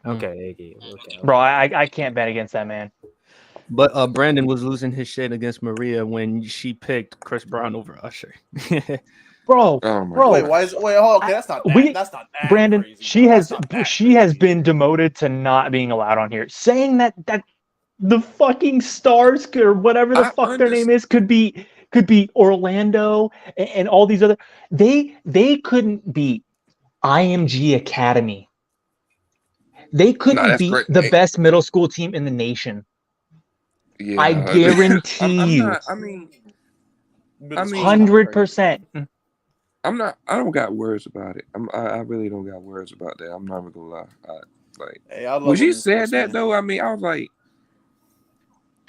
Okay, okay. Bro, I can't bet against that man. But Brandon was losing his shit against Maria when she picked Chris Brown over Usher. Bro, Oh my bro. God. Okay, that's not that. That's not that Brandon, crazy. she bro. has That's not that she has crazy. been demoted to not being allowed on here, saying that the fucking stars or whatever the fuck their name is could be Orlando and all these other they couldn't beat IMG Academy. They couldn't that's beat great. the best middle school team in the nation. Yeah, I guarantee I'm you. not. I mean, 100%. I don't got words about it. I really don't got words about that. I'm not even gonna lie. Hey, I love when she women's said sports, that man. though, I mean, I was like,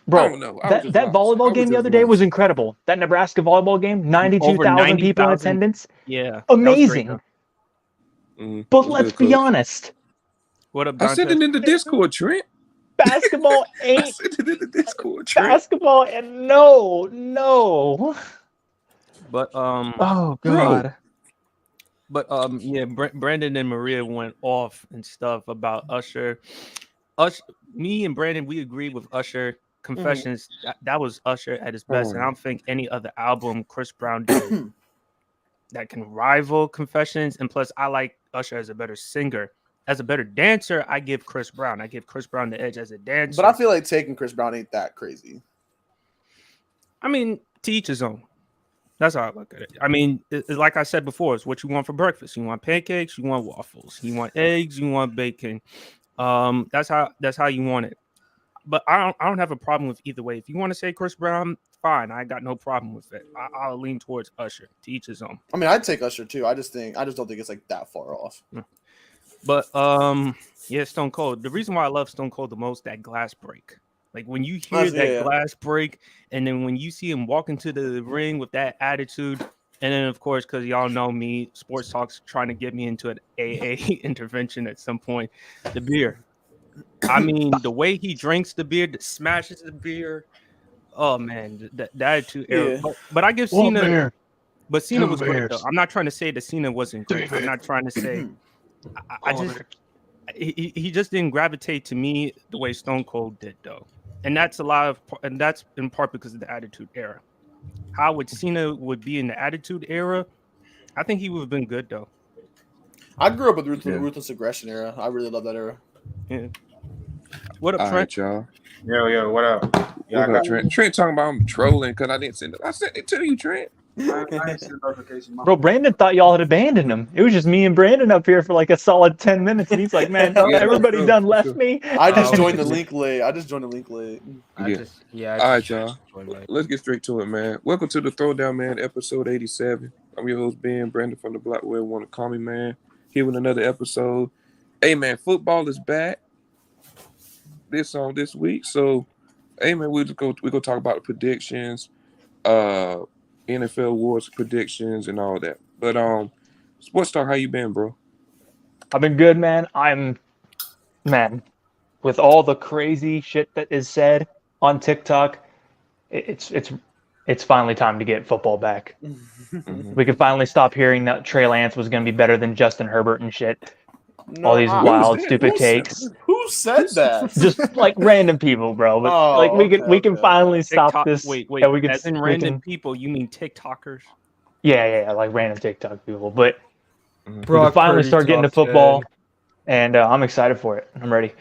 Bro, I don't know. I was just that lost. volleyball I was game the just other day was lost. incredible. That Nebraska volleyball game, Over 92,000 people in 90,000. attendance. Yeah, that was Amazing. great, But That's let's good, be Coach. honest, What up, I Dante? sent it in the Discord, Trent. basketball I ain't sent it in the Discord, Trent. basketball, and no. But Oh Bro. God. But yeah, Brandon and Maria went off and stuff about Usher. Me and Brandon, we agreed with Usher. Confessions, that was Usher at his best, and I don't think any other album Chris Brown did that can rival Confessions. And plus, I like Usher as a better singer. As a better dancer, I give Chris Brown. I give Chris Brown the edge as a dancer. But I feel like taking Chris Brown ain't that crazy. I mean, to each his own. That's how I look at it. I mean, it's like I said before, it's what you want for breakfast. You want pancakes, you want waffles, you want eggs, you want bacon. That's how you want it. But I don't have a problem with either way. If you want to say Chris Brown, fine. I got no problem with it. I'll lean towards Usher. To each his own. I mean, I'd take Usher too. I just don't think it's like that far off. But yeah, Stone Cold. The reason why I love Stone Cold the most, that glass break. Like when you hear that glass break, and then when you see him walk into the ring with that attitude, and then of course, because y'all know me, sports talk's trying to get me into an AA intervention at some point. The beer. I mean, the way he drinks the beer, smashes the beer. Oh man, the attitude era. But I give Cena. But Cena was great though. I'm not trying to say that Cena wasn't great. I'm not trying to say. I just he just didn't gravitate to me the way Stone Cold did though, and that's that's in part because of the Attitude Era. How would Cena would be in the Attitude Era? I think he would have been good though. I grew up with the Ruthless Aggression era. I really love that era. Yeah. What up, Trent? All right, y'all. Yo, what up? Yeah, what up, Trent? Trent talking about I'm trolling because I didn't send it. I sent it to you, Trent. I didn't see the notification. Bro, Brandon thought y'all had abandoned him. It was just me and Brandon up here for like a solid 10 minutes, and he's like, "Man, everybody done left me." I just joined the link late. All right, y'all. Let's get straight to it, man. Welcome to the Throwdown, man. Episode 87. I'm your host, Ben Brandon from the block where you want to call me, man. Here with another episode. Hey, man, football is back this week. So, hey, man, we're gonna talk about the predictions, NFL awards predictions, and all that. But Sports Talk, how you been, bro? I've been good, man. With all the crazy shit that is said on TikTok, it's finally time to get football back. We can finally stop hearing that Trey Lance was going to be better than Justin Herbert and shit. All these wild, stupid takes. Who said that? Just like random people, bro. But we can finally stop this. Wait. Yeah, we can, As in random people, you mean TikTokers? Yeah, like random TikTok people. But we can finally start getting to football, and I'm excited for it. I'm ready.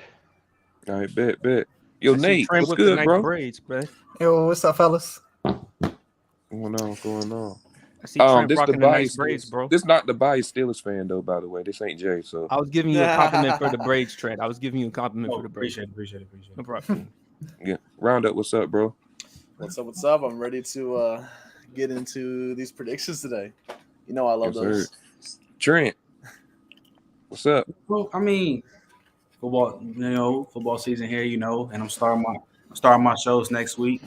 All right, bet. Yo, Nate, what's good, bro? Braids, bro? Yo, what's up, fellas? Going on? I see Trent This rocking the nice braids, bro. This not the bias Steelers fan though, by the way. This ain't Jay. So I was giving you a compliment for the braids, Trent. I was giving you a compliment for the braids. Appreciate it. No problem. yeah, round up. What's up, bro? What's up? I'm ready to get into these predictions today. You know I love those. Sir. Trent, what's up? Well, I mean, football season here, and I'm starting my shows next week,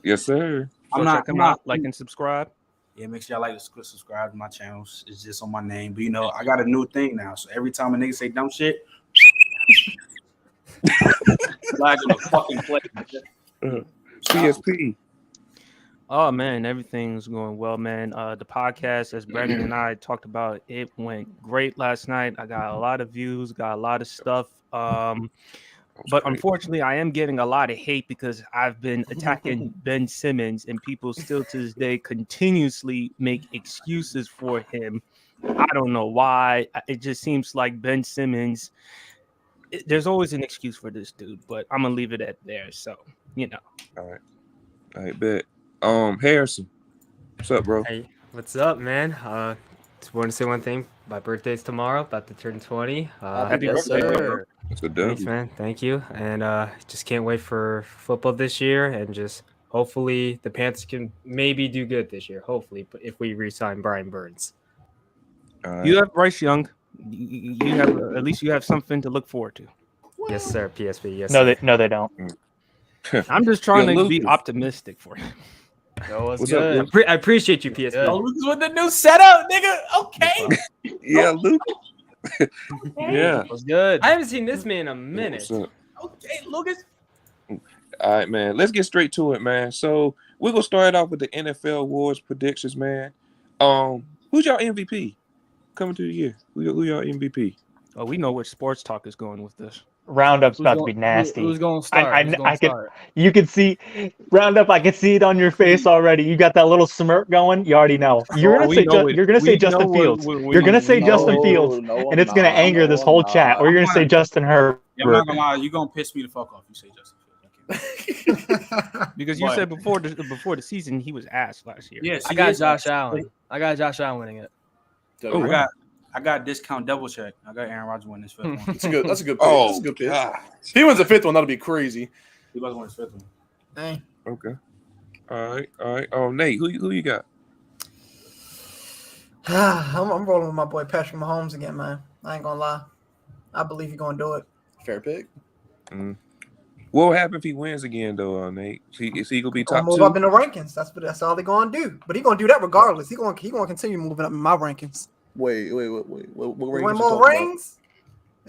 Yes, sir. So check them out, like and subscribe. Yeah, make sure y'all like to subscribe to my channels. It's just on my name. But I got a new thing now. So every time a nigga say dumb shit, flag on the fucking play. CSP. Oh man, everything's going well, man. The podcast, as Brandon and I talked about, it went great last night. I got a lot of views, got a lot of stuff. But unfortunately, I am getting a lot of hate because I've been attacking Ben Simmons, and people still to this day continuously make excuses for him. I don't know why. It just seems like Ben Simmons. There's always an excuse for this dude, but I'm gonna leave it at there. So All right, bet. Harrison, what's up, bro? Hey, what's up, man? Just want to say one thing. My birthday's tomorrow, about to turn 20. Happy Yes, birthday, sir. bro. That's a Thanks, W. man. Thank you. And just can't wait for football this year, and just hopefully the Panthers can maybe do good this year. Hopefully, but if we re-sign Brian Burns. All right. You have Bryce Young. You have at least you have something to look forward to. Yes, sir. PSP. Yes. No, sir. they don't. I'm just trying Yo, to be Lucas. optimistic for him. Yo, what's What's up, good? Luke? I appreciate you, PSP. Good. Oh, Lucas with the new setup, nigga. Okay. Yeah, Luke. Yeah. What's good? I haven't seen this man in a minute. What's up? Okay, Lucas. All right, man. Let's get straight to it, man. So we're gonna start off with the NFL awards predictions, man. Who's y'all MVP coming to the year? Who y'all MVP? Oh, we know which sports talk is going with this. Roundup's Who's about to going- be nasty. Who's going to start? I Who's can- gonna start? You can see Roundup. I can see it on your face already. You got that little smirk going. You already know. You're Oh, gonna we say know it. you're gonna say We Justin know what- Fields. we You're gonna say know Justin it. Fields, and it's gonna anger this whole chat. Or you're gonna say Justin Herbert. Yeah, I'm not gonna lie, you gonna piss me the fuck off. You say Justin Fields. Because you But- said before the season he was ass last year. Yes, I got Josh Allen. I got Josh Allen winning it. Oh, I got discount double check. I got Aaron Rodgers winning his fifth one. That's a good. That's a good pick. Oh, That's a good pick. God. If he wins the fifth one, that'll be crazy. He was winning his fifth one. Dang. Okay. All right. Nate, who you got? I'm rolling with my boy Patrick Mahomes again, man. I ain't gonna lie. I believe he's gonna do it. Fair pick. What will happen if he wins again, though, Nate? Is he gonna be Gonna top move two? up in the rankings. That's all they're gonna do. But he gonna do that regardless. He gonna continue moving up in my rankings. Wait. What Win rings you more talking about? rings.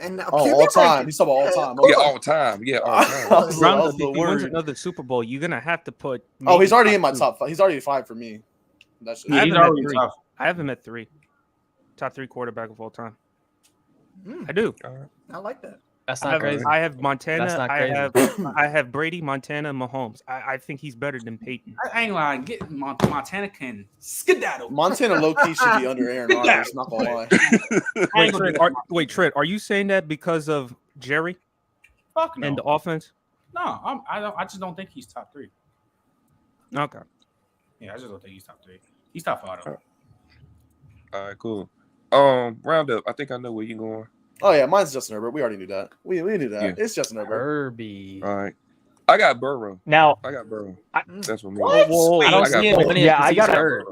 And Oh, QB all time. rankings. He's talking about all time. Yeah, all time. Yeah, all time. I was Roundup, if the he wins word. another Super Bowl, you're gonna have to put. Oh, he's maybe already in my two. top five. He's already 5 for me. That's I have He's him at already 3. tough. I have him at 3. Top 3 quarterback of all time. Mm, I do. I like that. That's I not have, crazy. I have Montana. That's not I have Brady, Montana, Mahomes. I think he's better than Peyton. I ain't lying. Get Montana can skedaddle. Montana low key should be under Aaron Rodgers. Not gonna lie. Wait, Trent, are you saying that because of Jerry Fuck no. and the offense? No, I just don't think he's top 3. Okay. Yeah, I just don't think he's top 3. He's top 5 though. All right, cool. Roundup. I think I know where you're going. Oh yeah, mine's Justin Herbert. We already knew that. We knew that. Yeah. It's Justin Herbert. Herbie. All right. I got Burrow. Now, That's what me. What? Whoa, I don't I got see him both. winning Yeah, because I he's got hurt.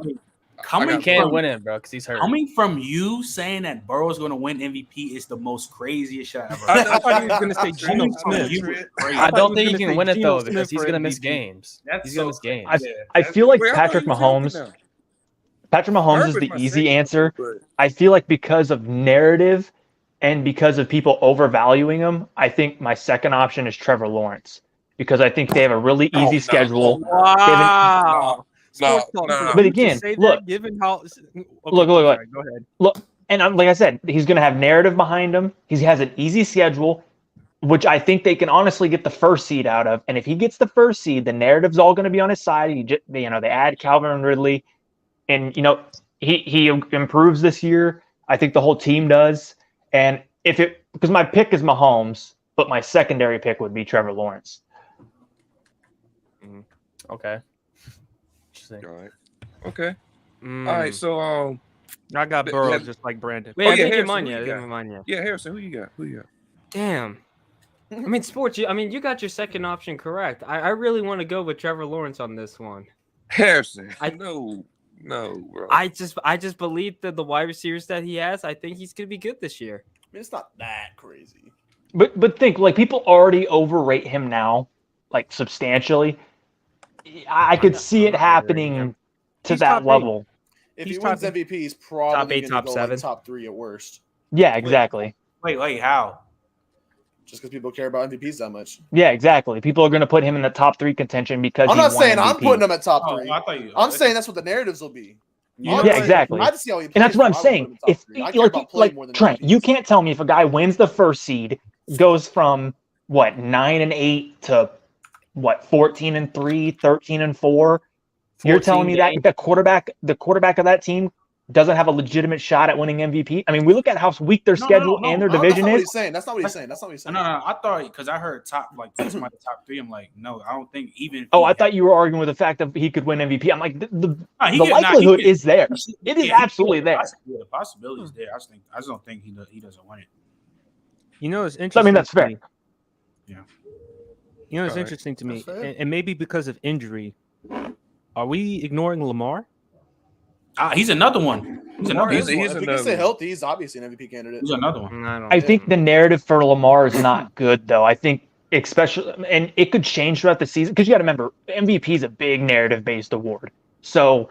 Coming He can't from, win it, bro, because he's hurt. coming from you saying that Burrow's going to win MVP is the most craziest shit I ever I heard. thought he was gonna say Geno Coming from Smith. you is crazy. I thought don't he think was he gonna can win say it Geno though Smith because he's for gonna miss MVP. games. That's He's gonna so miss games. I feel like Wait, I thought Patrick you were taking Mahomes. now. Patrick Mahomes is Herbert's the my easy second, answer. but- I feel like because of narrative and because of people overvaluing him, I think my second option is Trevor Lawrence because I think they have a really Oh, easy no. schedule. Wow. No, Sports talk. no. For But you to again, say that, look. given how Look. sorry, go ahead. And like I said, he's going to have narrative behind him. He has an easy schedule, which I think they can honestly get the first seed out of. And if he gets the first seed, the narrative's all going to be on his side. They add Calvin Ridley, and he improves this year. I think the whole team does. And because my pick is Mahomes, but my secondary pick would be Trevor Lawrence. Okay. Interesting. All right. Okay. Mm. All right. So I got Th- Burrow yeah. just like Brandon. Wait, Oh, I yeah, didn't get Harrison, mine who yet. you I didn't got? get mine yet. yeah, Harrison, who you got? Damn. I mean, sports. You got your second option correct. I really want to go with Trevor Lawrence on this one. Harrison. I- No, bro. I just believe that the wide receivers that he has. I think he's gonna be good this year. I mean, it's not that crazy. But think, like, people already overrate him now, like, substantially. I could see it happening to He's that top eight. level. If He's he wins top- MVP, he's probably top eight, gonna top go seven. like top 3 at worst. Yeah, exactly. Wait, how? just because people care about MVPs that much. Yeah, exactly. People are going to put him in the top 3 contention because I'm he not won saying I'm MVP. putting him at top Oh, 3. I thought you. I'm saying that's what the narratives will be. Yeah, Yeah, exactly. I had to see how he plays. And that's what I'm so I would put him saying. in top If 3. I care about play more than Trent, MVPs. you can't tell me if a guy wins the first seed, goes from what 9-8 to what 14-3, 13-4. You're telling me that the quarterback of that team doesn't have a legitimate shot at winning MVP? I mean, we look at how weak their schedule and their division that's not what is. he's saying. That's not what he's saying. That's not what he's saying. No. I thought because I heard top somebody top 3. I'm like, no, I don't think even. Oh, I thought you were arguing with the fact that he could win MVP. I'm like, the He likelihood could- is there. he should- It is yeah, he absolutely could. there. The possibility is there. I just don't think he doesn't win it. You know, it's So, interesting. I mean, that's to fair. me. Yeah. You know, it's All right. interesting to me, That's fair. and maybe because of injury. Are we ignoring Lamar? He's another one. He's another. He's one. If another he can stay one. healthy, he's obviously an MVP candidate. He's another one. I think the narrative for Lamar is not good, though. I think especially, and it could change throughout the season because you got to remember MVP is a big narrative-based award. So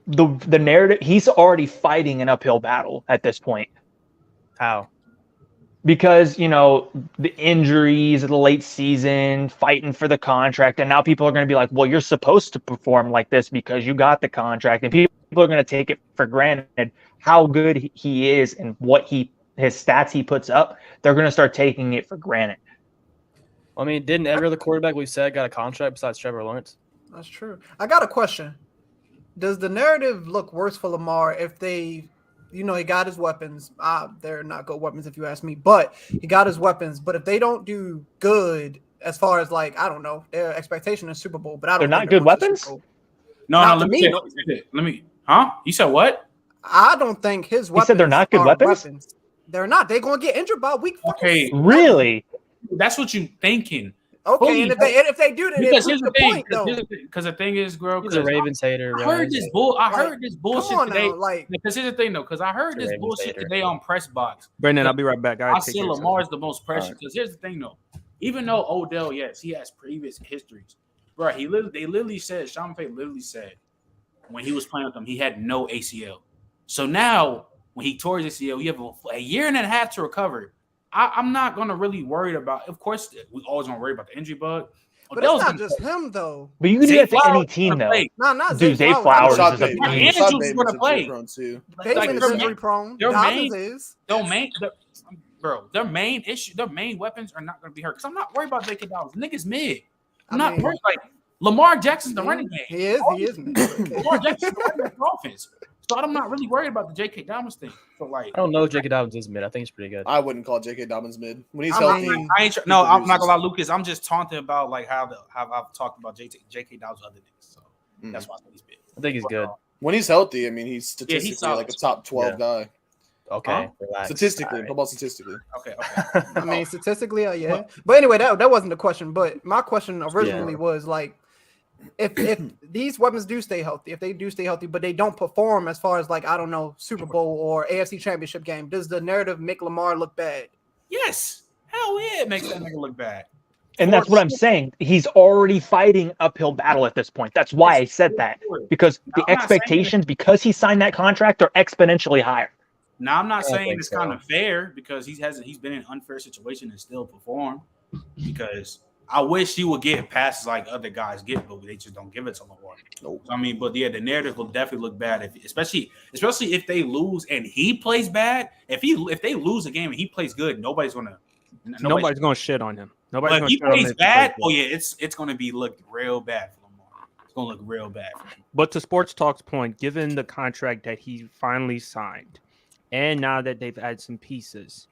the narrative, he's already fighting an uphill battle at this point How? because the injuries of the late season, fighting for the contract, and now people are going to be like, "Well, you're supposed to perform like this because you got the contract," and people are going to take it for granted how good he is and what his stats he puts up. They're going to start taking it for granted. I mean, didn't every other quarterback we said got a contract besides Trevor Lawrence? That's true. I got a question. Does the narrative look worse for Lamar if they, he got his weapons? They're not good weapons if you ask me, but he got his weapons. But if they don't do good as far as I don't know, their expectation is Super Bowl, but I don't. They're not think good going to weapons? Super Bowl. No, Not to let me, me. no. Let me. Huh? You said what? I don't think his weapons. said they're not good are weapons? They're not. They're going to get injured by week 4. Okay, Really? that's what you thinking. Okay, and if they do that, Because it here's proves the thing. point, though. Because the thing is, girl. He's a Ravens hater. I heard this bull. I heard this Come bullshit on today. now, Because here's the thing, though. Because I heard He's a this Ravens bullshit hater. today on Press Box. Brendan, I'll be right back. I said Lamar's the most precious. All right. Because here's the thing, though. Even though Odell, yes, he has previous histories, bro. They literally said, Sean McVay literally said, when he was playing with them, he had no ACL. So now, when he tore his ACL, you have a year and a half to recover. I'm not gonna really worry about. Of course, we always gonna worry about the injury bug. But it's not just him, though. But you can do Zay that to any Flowers team, gonna though. play. No, not Dude, Zay Zay Flowers Rashad is a Bateman. beast. Rashad Andrews Bateman's gonna play. injury prone too. Bateman is their injury main- prone. their Dobbins main- is. Their main issue, their main weapons are not gonna be hurt. Because I'm not worried about J.K. Dobbins. Niggas mid. I'm I not mean- worried. Like Lamar Jackson's the running game. He is. Lamar Jackson's the running game for offense. So I'm not really worried about the J.K. Dobbins thing. So like, I don't know if J.K. Dobbins is mid. I think he's pretty good. I wouldn't call J.K. Dobbins mid when he's I healthy. mean, no, I'm not gonna lie, Lucas. I'm just taunting about like how I've talked about J.K. Dobbins other niggas. So that's why I think he's big. I think he's good. When he's healthy, I mean, he's statistically solid. like a top 12 guy. Okay, relax. Statistically, All right. how about statistically? Okay. I mean, statistically, yeah. But anyway, that wasn't the question. But my question originally was like, if these weapons do stay healthy, if they do stay healthy, but they don't perform as far as like I don't know Super Bowl or AFC Championship game, does the narrative make Lamar look bad? Yes. Hell yeah, it makes that nigga look bad. And that's what I'm saying. He's already fighting uphill battle at this point. That's why I said that. Because the I'm not saying expectations, because he signed that contract, are exponentially higher. Now I'm not I don't saying think it's so. kind of fair because he's been in an unfair situation and still performed. Because I wish he would get passes like other guys get, but they just don't give it to Lamar. Nope. I mean, but yeah, the narrative will definitely look bad if, especially if they lose and he plays bad. If they lose a game and he plays good, nobody's gonna shit on him. But Nobody's if gonna he shit on him plays if he bad, plays it's gonna be looked real bad for Lamar. It's gonna look real bad for him. But to Sports Talk's point, given the contract that he finally signed, and now that they've added some pieces,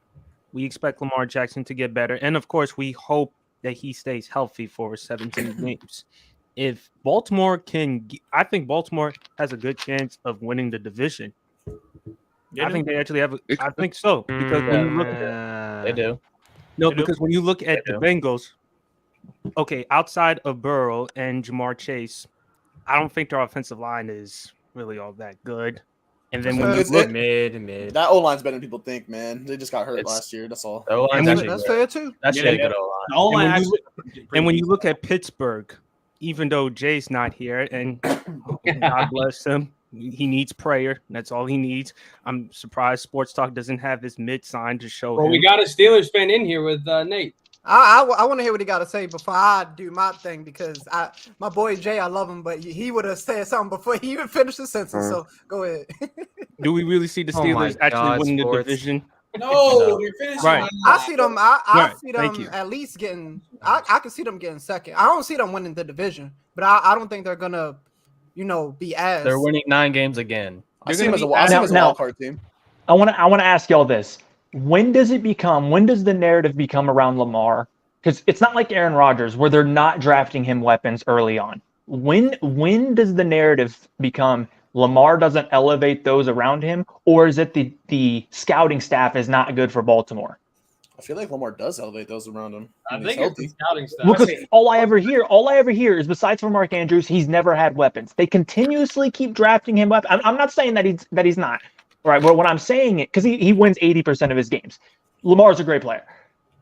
we expect Lamar Jackson to get better. And of course, we hope that he stays healthy for 17 games. If Baltimore I think Baltimore has a good chance of winning the division. I think they actually have. I think so because when you look at They do. because when you look at the Bengals, okay, outside of Burrow and Jamar Chase, I don't think their offensive line is really all that good. And then when you It's- look, Mid. That O line's better than people think, man. They just got hurt It's- last year. That's all. The O-line's And actually That's good. fair too. That's Yeah, really they good got- O-line. the O-line And when actually, and when you look at Pittsburgh, even though Jay's not here, and God bless him, He needs prayer. That's all he needs. I'm surprised Sports Talk doesn't have his mid sign to show Well, him. we got a Steelers fan in here with Nate. I want to hear what he got to say before I do my thing because my boy Jay, I love him, but he would have said something before he even finished the sentence. So go ahead. Do we really see the Oh my Steelers actually God, winning Sports. the division? No, you're finishing. Right. I see them. I Right, see thank them you. at least getting. I can see them getting second. I don't see them winning the division, but I don't think they're gonna, be as. They're winning 9 games again. I They're see him gonna as a be- Now- wild card team. I want to ask y'all this. When does the narrative become around Lamar? Because it's not like Aaron Rodgers where they're not drafting him weapons early on. When does the narrative become Lamar doesn't elevate those around him, or is it the scouting staff is not good for Baltimore? I feel like Lamar does elevate those around him. I when he's think it's the healthy. scouting staff. Because all I ever hear is besides from Mark Andrews, he's never had weapons. They continuously keep drafting him weapons. I'm not saying that he's not. All right, but what I'm saying it because he wins 80% of his games. Lamar's a great player.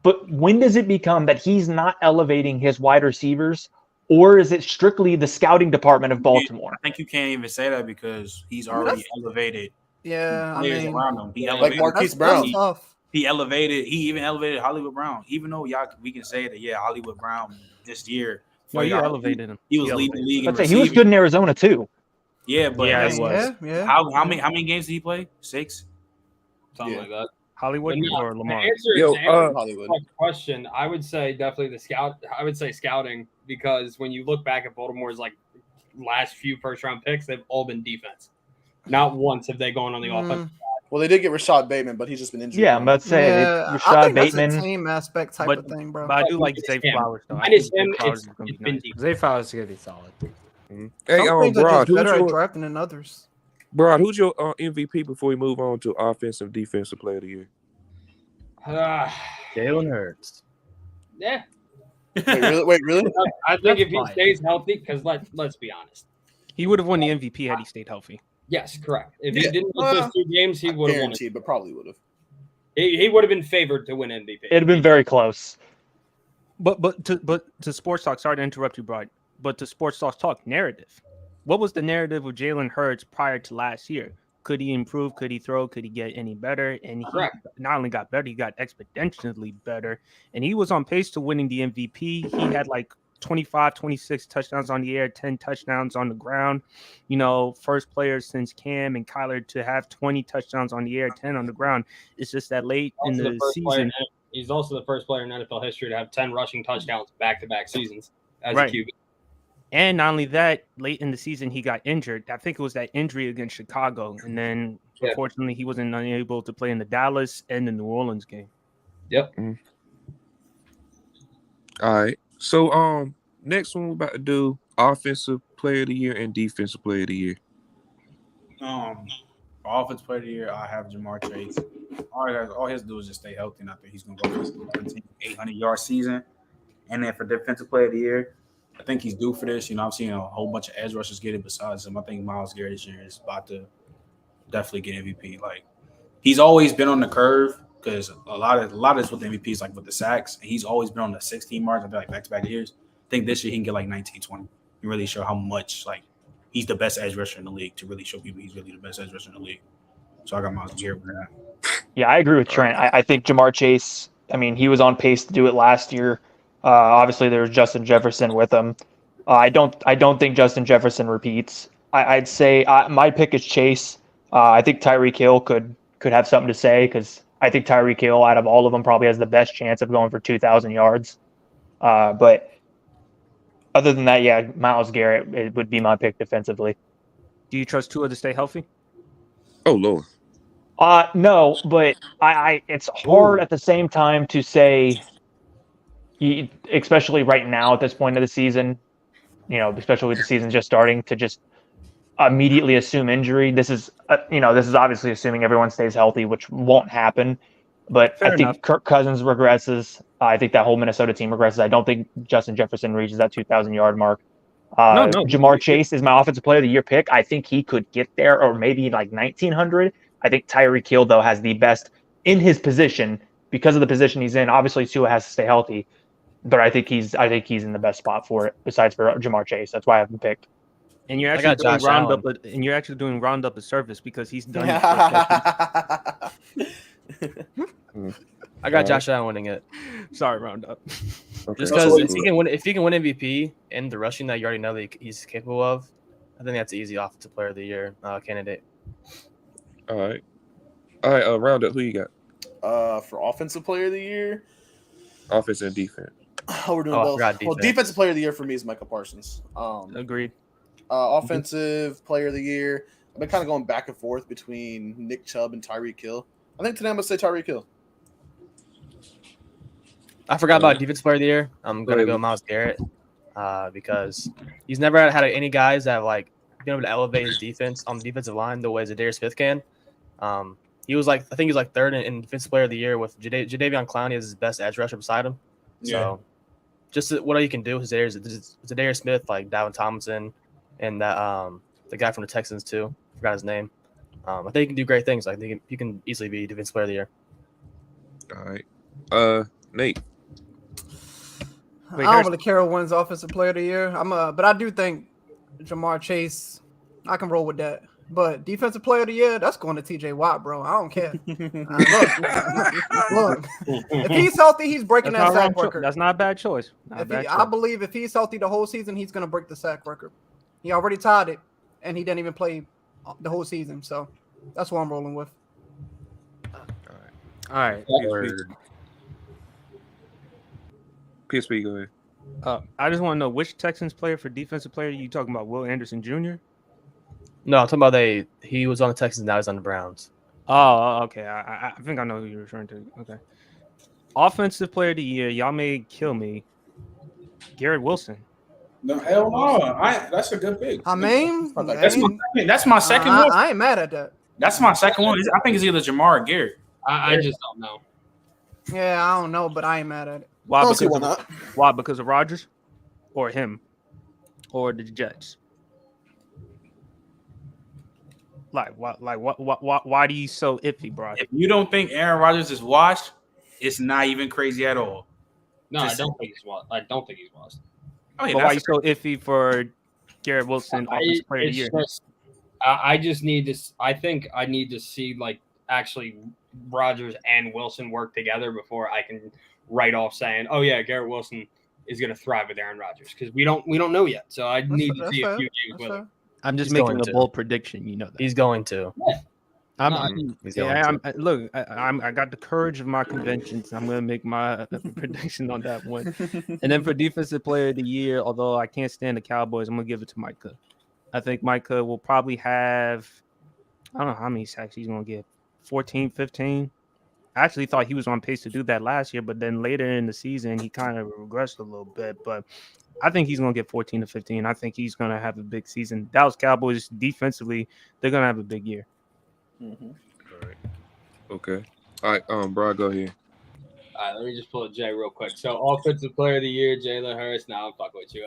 But when does it become that he's not elevating his wide receivers, or is it strictly the scouting department of Baltimore? I think you can't even say that because he's already elevated Yeah, I players mean, around him. He Like elevated Marquise that's Brown. tough. He even elevated Hollywood Brown. Even though we can say that Hollywood Brown this year. No, you elevated him. He was leading the league. Let's say he was good in Arizona too. Yeah, but Yeah, like, he was. Yeah. how many games did he play? 6. Something Yeah. like that. Hollywood But no, or Lamar? To answer Yo, Hollywood. my question, I would say definitely the scout. I would say scouting because when you look back at Baltimore's last few first round picks, they've all been defense. Not once have they gone on the offense. Well, they did get Rashad Bateman, but he's just been injured. Yeah, I'm about to say I Rashad think that's a Bateman. team aspect type But- of thing, bro. But I do like It's Zay him. Flowers though. I Minus think him, Zay Flowers it's is gonna be been nice. defense. Zay Flowers is gonna be solid. Hey, Some teams are Brad, just who's better at your drafting than others. MVP before we move on to offensive defensive player of the year? Jalen Hurts. Yeah, Wait, really? I think if he fine. stays healthy, because let's be honest. He would have won the MVP had he stayed healthy. Yes, correct. If Yeah. he didn't miss those 2 games, he would have won it. Guaranteed, but probably would have. He would have been favored to win MVP. It'd have been very close. But to Sports Talk, sorry to interrupt you, Brian. But to Sports Talk narrative, what was the narrative of Jalen Hurts prior to last year? Could he improve? Could he throw? Could he get any better? And he Correct. not only got better, he got exponentially better. And he was on pace to winning the MVP. He had 25, 26 touchdowns on the air, 10 touchdowns on the ground. First player since Cam and Kyler to have 20 touchdowns on the air, 10 on the ground. It's just that late in Also the first player season. he's also the first player in NFL history to have 10 rushing touchdowns back-to-back seasons as Right. a QB. And not only that, late in the season, he got injured. I think it was that injury against Chicago. And then, Yeah. unfortunately, he wasn't unable to play in the Dallas and the New Orleans game. Yep. All right. So next one we're about to do offensive player of the year and defensive player of the year. For offense player of the year, I have Jamar Chase. All he has to do is just stay healthy, and I think he's going to go for a 800-yard season. And then for defensive player of the year, I think he's due for this. I've seen a whole bunch of edge rushers get it besides him. I think Myles Garrett this year is about to definitely get MVP. He's always been on the curve because a lot of this with the MVPs, with the sacks, and he's always been on the 16 mark. I feel back-to-back years. I think this year he can get 19, 20 and really show how much he's the best edge rusher in the league to really show people he's really the best edge rusher in the league. So I got Myles Garrett for that. Yeah, I agree with Trent. I think Jamar Chase, he was on pace to do it last year. Obviously, there was Justin Jefferson with him. I don't think Justin Jefferson repeats. I'd say my pick is Chase. I think Tyreek Hill could have something to say because I think Tyreek Hill, out of all of them, probably has the best chance of going for 2,000 yards. But other than that, yeah, Myles Garrett it would be my pick defensively. Do you trust Tua to stay healthy? Oh Lord. No, but I it's hard at the same time to say, especially right now at this point of the season, especially with the season just starting, to just immediately assume injury. This is obviously assuming everyone stays healthy, which won't happen. But Fair I think enough. Kirk Cousins regresses. I think that whole Minnesota team regresses. I don't think Justin Jefferson reaches that 2,000-yard mark. No. Jamar Chase is my offensive player of the year pick. I think he could get there, or maybe 1,900. I think Tyreek Hill, though, has the best in his position because of the position he's in. Obviously, Tua has to stay healthy, but I think he's in the best spot for it. Besides for Jamar Chase, that's why I have him picked. And you're I actually got doing Josh Allen. roundup a service because he's done. I got Josh Allen winning it. Sorry, roundup. Okay. Just That's because what if he can win MVP and the rushing that you already know that he's capable of, I think that's an easy offensive player of the year candidate. All right. Roundup. Who you got? For offensive player of the year, Offense and defense. we're doing I both. forgot Well, defense. defensive player of the year for me is Micah Parsons. Agreed. Offensive player of the year, I've been kind of going back and forth between Nick Chubb and Tyreek Hill. I think today I'm gonna say Tyreek Hill. I forgot about defensive player of the year. I'm gonna Right. go Myles Garrett because he's never had any guys that have like been able to elevate his defense on the defensive line the way Zadarius Smith can. He was like, I think he was like third in defensive player of the year with Jadeveon Clowney as his best edge rusher beside him. So just what he can do with Zadarius Smith, like Dalvin Tomlinson, and that the guy from the Texans too. Forgot his name. I think he can do great things. I think he can easily be defensive player of the year. All right. Nate. I don't really care who wins offensive player of the year. But I do think Jamar Chase, I can roll with that. But defensive player of the year, that's going to TJ Watt, bro. I don't care. Look, if he's healthy, he's breaking that sack record. That's not a bad choice. I believe if he's healthy the whole season, he's going to break the sack record. He already tied it, and he didn't even play the whole season. So that's what I'm rolling with. All right. PSP, go ahead. I just want to know which Texans player for defensive player you talking about? Will Anderson Jr.? No, I'm talking about he was on the Texans, now he's on the Browns. Oh, okay. I think I know who you're referring to. Okay. Offensive player of the year, y'all may kill me. Garrett Wilson. No, hell no. That's a good pick. I mean, that's my second one. I ain't mad at that. That's my second one. I think it's either Jamar or Garrett. I just don't know. Yeah, I don't know, but I ain't mad at it. Why? I'll see why not. Why? Because of Rodgers, or him, or the Jets? Why do you so iffy, bro? If you don't think Aaron Rodgers is washed, it's not even crazy at all. No, I don't think he's washed. I don't think he's washed. Oh, yeah, But why are you so iffy for Garrett Wilson, offensive player of the year? I just need to. I think I need to see like actually Rodgers and Wilson work together before I can write off saying, "Oh yeah, Garrett Wilson is going to thrive with Aaron Rodgers," because we don't know yet. So I need to see a few games with him. I'm just He's making going a to. bold prediction. You know that He's going to. Look, I got the courage of my conventions. I'm going to make my prediction on that one. And then for defensive player of the year, although I can't stand the Cowboys, I'm going to give it to Micah. I think Micah will probably have, I don't know how many sacks he's going to get, 14, 15. I actually thought he was on pace to do that last year, but then later in the season, he kind of regressed a little bit. But I think he's going to get 14 to 15. I think he's going to have a big season. Dallas Cowboys, defensively, they're going to have a big year. Mm-hmm. All right. Okay. All right, Brian, go ahead. All right, let me just pull a Jay real quick. So, offensive player of the year, Jalen Hurts. Now I'm fucking with you.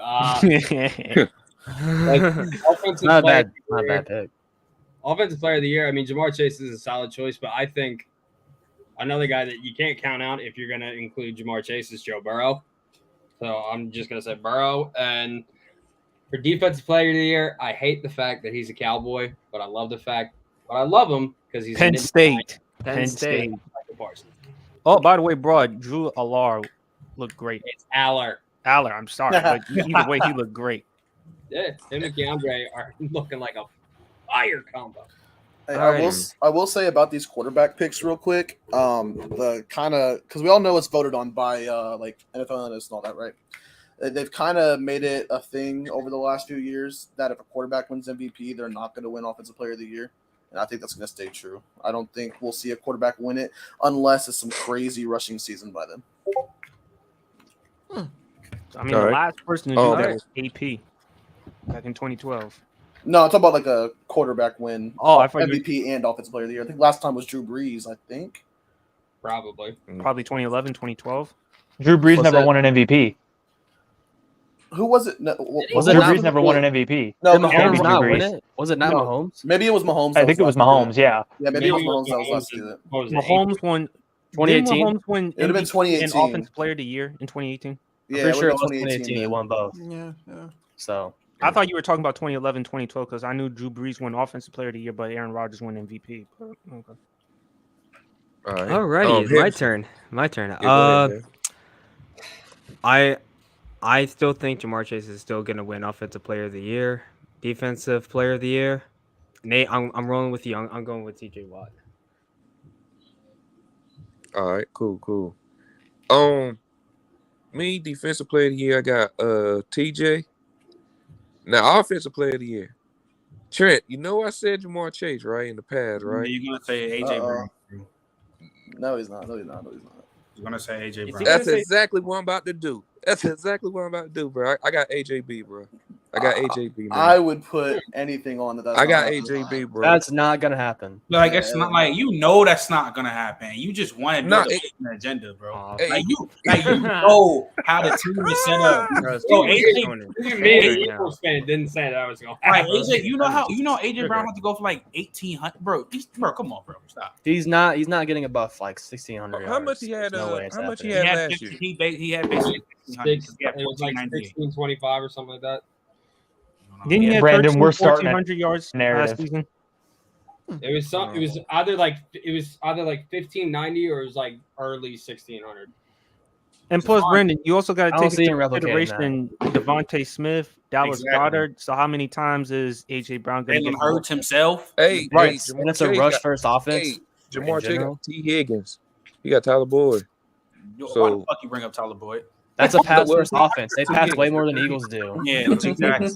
Offensive Not player bad. Not bad pick. Offensive player of the year. I mean, Jamar Chase is a solid choice, but I think another guy that you can't count out if you're going to include Jamar Chase is Joe Burrow. So I'm just going to say Burrow. And for defensive player of the year, I hate the fact that he's a Cowboy, but I love him because he's Penn State. Penn State. Oh, by the way, bro, Drew Allard looked great. It's Aller. I'm sorry, but either way, he looked great. Yeah, him and DeAndre are looking like a fire combo. Hey, I will say about these quarterback picks real quick. The kind of because we all know it's voted on by like NFL analysts and all that, right? They've kind of made it a thing over the last few years that if a quarterback wins MVP, they're not going to win Offensive Player of the Year, and I think that's going to stay true. I don't think we'll see a quarterback win it unless it's some crazy rushing season by them. I mean, the last person to do that was AP back in 2012. No, I'm talking about like a quarterback win. Oh, I thought MVP and Offensive Player of the Year. I think last time was Drew Brees, I think. Probably 2011, 2012. Drew Brees never won an MVP. Who was it? No, Drew Brees never won an MVP. No, Mahomes not win it? Was it not Mahomes? Maybe it was Mahomes. I think it was Mahomes, yeah. Yeah, maybe it was Mahomes that was last year. Mahomes won 2018. Mahomes won It would have been 2018. and Offensive Player of the Year in 2018. Yeah, Pretty sure it was 2018. 2018. He won both. Yeah. So I thought you were talking about 2011, 2012 because I knew Drew Brees won Offensive Player of the Year, but Aaron Rodgers won MVP. But, okay. All right. Alrighty, it's my Henderson. turn. My turn. Yeah, go ahead, man. I still think Jamar Chase is still gonna win Offensive Player of the Year, Defensive Player of the Year. Nate, I'm rolling with you. I'm going with TJ Watt. All right, cool. Me, defensive player of the year, I got TJ. Now, offensive player of the year. Trent, you know I said Jamar Chase, right, in the past, right? You're gonna say AJ Brown. No, he's not. You're gonna say AJ Brown. That's exactly what I'm about to do. Bro. I got AJB, bro. I got AJB, man. I would put anything on that. I got AJB, bro. That's not gonna happen. Like it's not like that's not gonna happen. You just want to build an agenda, bro. Like you know how the team is set up. So AJ, me, Eagles fan, didn't say that I was going. Like AJ, you know AJ Brown had to go for like 1,800, bro. Come on, bro, stop. He's not getting above like 1,600. How much he had? No way how much happening. he had last year? He had basically 1,600. It was like 1625 or something like that. Didn't he have Brandon, we're starting 1,400 yards narrative. last season? It was either like 1590 or it was like early 1600. And plus, Brandon, you also got I to don't take see into him replicating consideration Devontae Smith, Dallas Goedert. So how many times is AJ Brown going to get hurt himself? Hey, Right, Jamar and it's a Chase rush got- first offense. Hey, Jamar Chase got T. Higgins. He got Tyler Boyd. Why So- the fuck you bring up Tyler Boyd? That's a pass first offense. They pass way more than Eagles do. Yeah, exactly.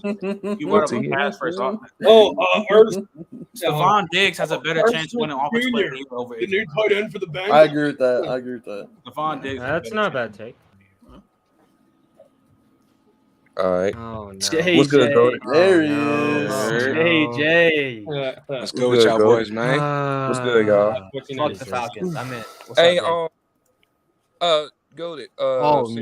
You want to pass first offense. Stephon Diggs has a better chance of winning offensive player of the year over The new tight end for the Bengals. I agree with that. Stephon Diggs. That's not a bad take. All right. Oh no. JJ. What's good, bro? There he no. is. JJ. Let's go with y'all boys, man. What's good, y'all? Fuck the Falcons. I'm in. What's Hey, up, go to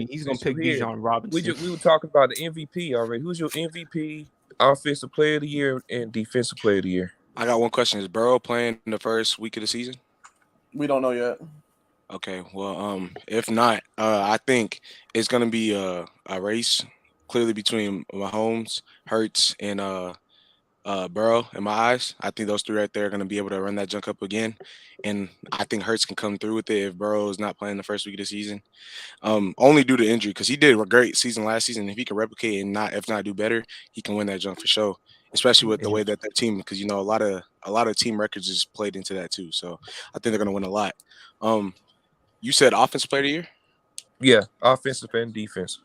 he's going to pick Bijan Robinson. We were talking about the MVP already. Who's your MVP, offensive player of the year, and defensive player of the year? I got one question. Is Burrow playing in the first week of the season? We don't know yet. Okay, well, if not, I think it's gonna be a race clearly between Mahomes, Hurts, and Burrow. In my eyes, I think those three right there are gonna be able to run that junk up again, and I think Hurts can come through with it if Burrow is not playing the first week of the season. Only due to injury, because he did a great season last season. If he can replicate and if not do better, he can win that junk for sure. Especially with the way that their team, because a lot of team records is played into that too. So I think they're gonna win a lot. You said offensive player of the year? Yeah, offensive and defense.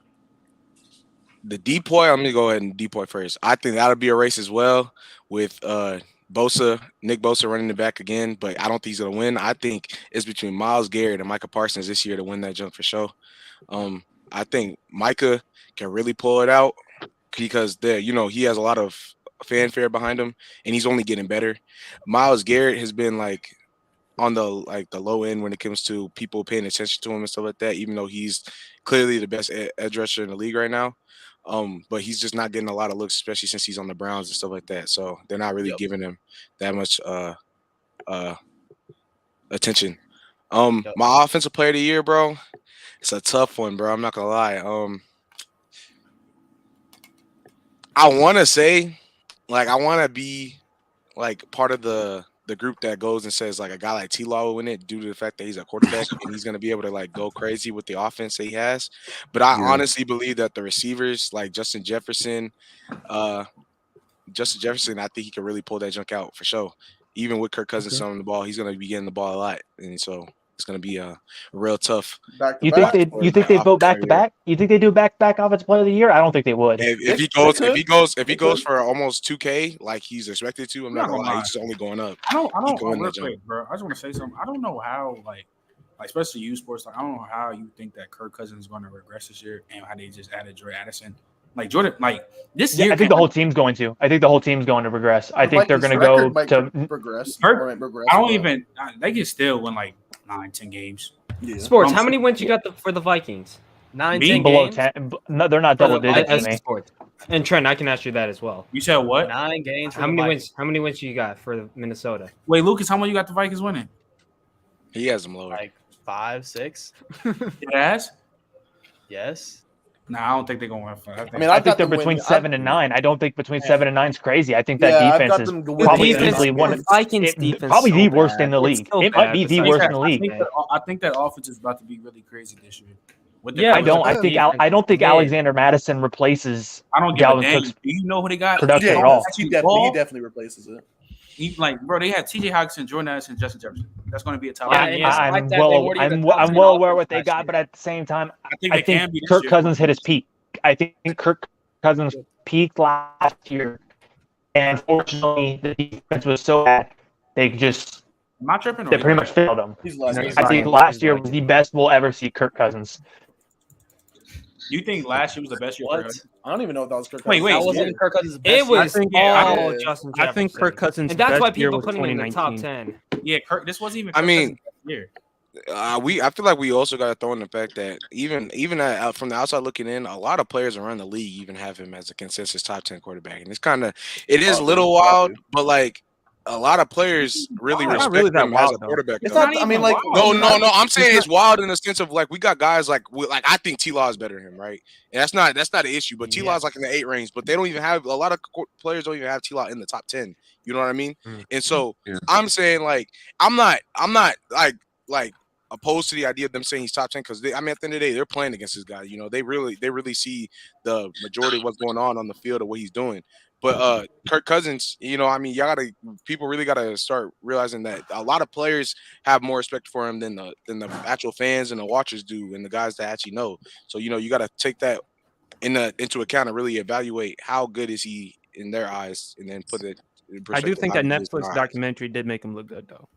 The depoy, I'm gonna go ahead and depoy first. I think that'll be a race as well with Nick Bosa running the back again, but I don't think he's gonna win. I think it's between Myles Garrett and Micah Parsons this year to win that jump for sure. I think Micah can really pull it out because he has a lot of fanfare behind him and he's only getting better. Myles Garrett has been like on the low end when it comes to people paying attention to him and stuff like that, even though he's clearly the best edge rusher in the league right now. But he's just not getting a lot of looks, especially since he's on the Browns and stuff like that. So they're not really giving him that much attention. My offensive player of the year, bro, it's a tough one, bro. I'm not gonna lie. I want to say, I want to be part of the group that goes and says a guy like T-Law will win it due to the fact that he's a quarterback and he's going to be able to go crazy with the offense that he has. But I honestly believe that the receivers like Justin Jefferson, I think he can really pull that junk out for sure. Even with Kirk Cousins on the ball, he's going to be getting the ball a lot. And so it's going to be a real tough. You think they vote back to back? You think they do back offensive player of the year? I don't think they would. If he goes for almost 2K like he's expected to, I'm not gonna lie, he's just only going up. I don't bro. I just want to say something. I don't know how especially you sports. I don't know how you think that Kirk Cousins is going to regress this year and how they just added Jordan Addison. This year, I think the whole team's going to. I think the whole team's going to regress. I think they're going to go to progress. They can still win 9-10 games. Yeah. Sports. How many wins you got for the Vikings? 9-10 below games? 10. No, they're not double digits to me. Sports. And Trent, I can ask you that as well. You said what? 9 games. How many wins? How many wins you got for Minnesota? Wait, Lucas, how many you got the Vikings winning? He has them lower. 5, 6. It has. Yes. Nah, I don't think they're going to win. I mean, I I've think got they're them between winning. 7 and 9. I don't think between 7 and 9 is crazy. I think that Yeah, I've defense got is them winning probably against easily the one of Vikings defense probably so the worst bad. in the It's league. so It might bad be the besides worst that. in the league. I think that offense is about to be really crazy this year. With the Yeah, I don't. I but think defense I don't think is Alexander Madison replaces I don't give a Dalvin damn. Cook's Do you know who they got? production Yeah, at all. he Ball? definitely replaces it. Bro, they had T.J. Hawkinson, Jordan Addison, Justin Jefferson. That's going to be a top. Yeah, and five. despite that, they weren't even a top I'm 10 well aware what offense they last got, year. but at the same time, I think I they think can be this Kirk year. Cousins hit his peak. I think Kirk Cousins peaked last year, and unfortunately, the defense was so bad they just Am I tripping? they pretty much failed him. He's last. No, year. he's I think lying. last He's year lying. was the best we'll ever see Kirk Cousins. You think last year was the best year? For What? him? I don't even know if that was Kirk. Wait, Cousins. wait. That wasn't Yeah. even Kirk Cousins' best It year. was think- all yeah. Justin I think Jefferson. Kirk Cousins' And that's best why year people was put him in the top 2019. 10. Yeah, Kirk. This wasn't even. I Kirk mean- Cousins' best year. I feel like we also got to throw in the fact that even from the outside looking in, a lot of players around the league even have him as a consensus top 10 quarterback, and it is a little wild, but like a lot of players really Not respect really that him as wild, a though. quarterback. It's though. not. I mean, like No. I'm saying it's wild in the sense of like we got guys like I think T-Law is better than him, right? And that's not an issue. But T-Law is like in the 8 range, but they don't even have a lot of players don't even have T-Law in the top 10. You know what I mean? And so I'm saying like I'm not like opposed to the idea of them saying he's top 10 because I mean at the end of the day they're playing against this guy. You know they really see the majority of what's going on the field of what he's doing. But Kirk Cousins, you know, I mean, people really gotta start realizing that a lot of players have more respect for him than the actual fans and the watchers do, and the guys that actually know. So you know, you gotta take that into account and really evaluate how good is he in their eyes, and then put it. I do think that Netflix documentary documentary did make him look good, though.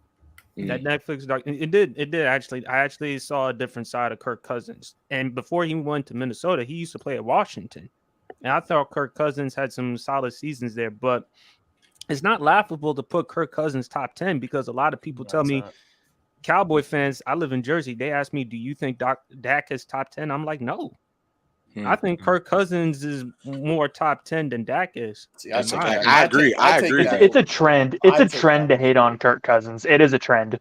Mm. That Netflix it did actually. I actually saw a different side of Kirk Cousins, and before he went to Minnesota, he used to play at Washington. And I thought Kirk Cousins had some solid seasons there, but it's not laughable to put Kirk Cousins top 10 because a lot of people tell me, Cowboy fans, I live in Jersey, they ask me, do you think Dak is top 10? I'm like, no. I think Kirk Cousins is more top 10 than Dak is. See, I agree. I agree. It's a trend. It's a trend to hate on Kirk Cousins. It is a trend.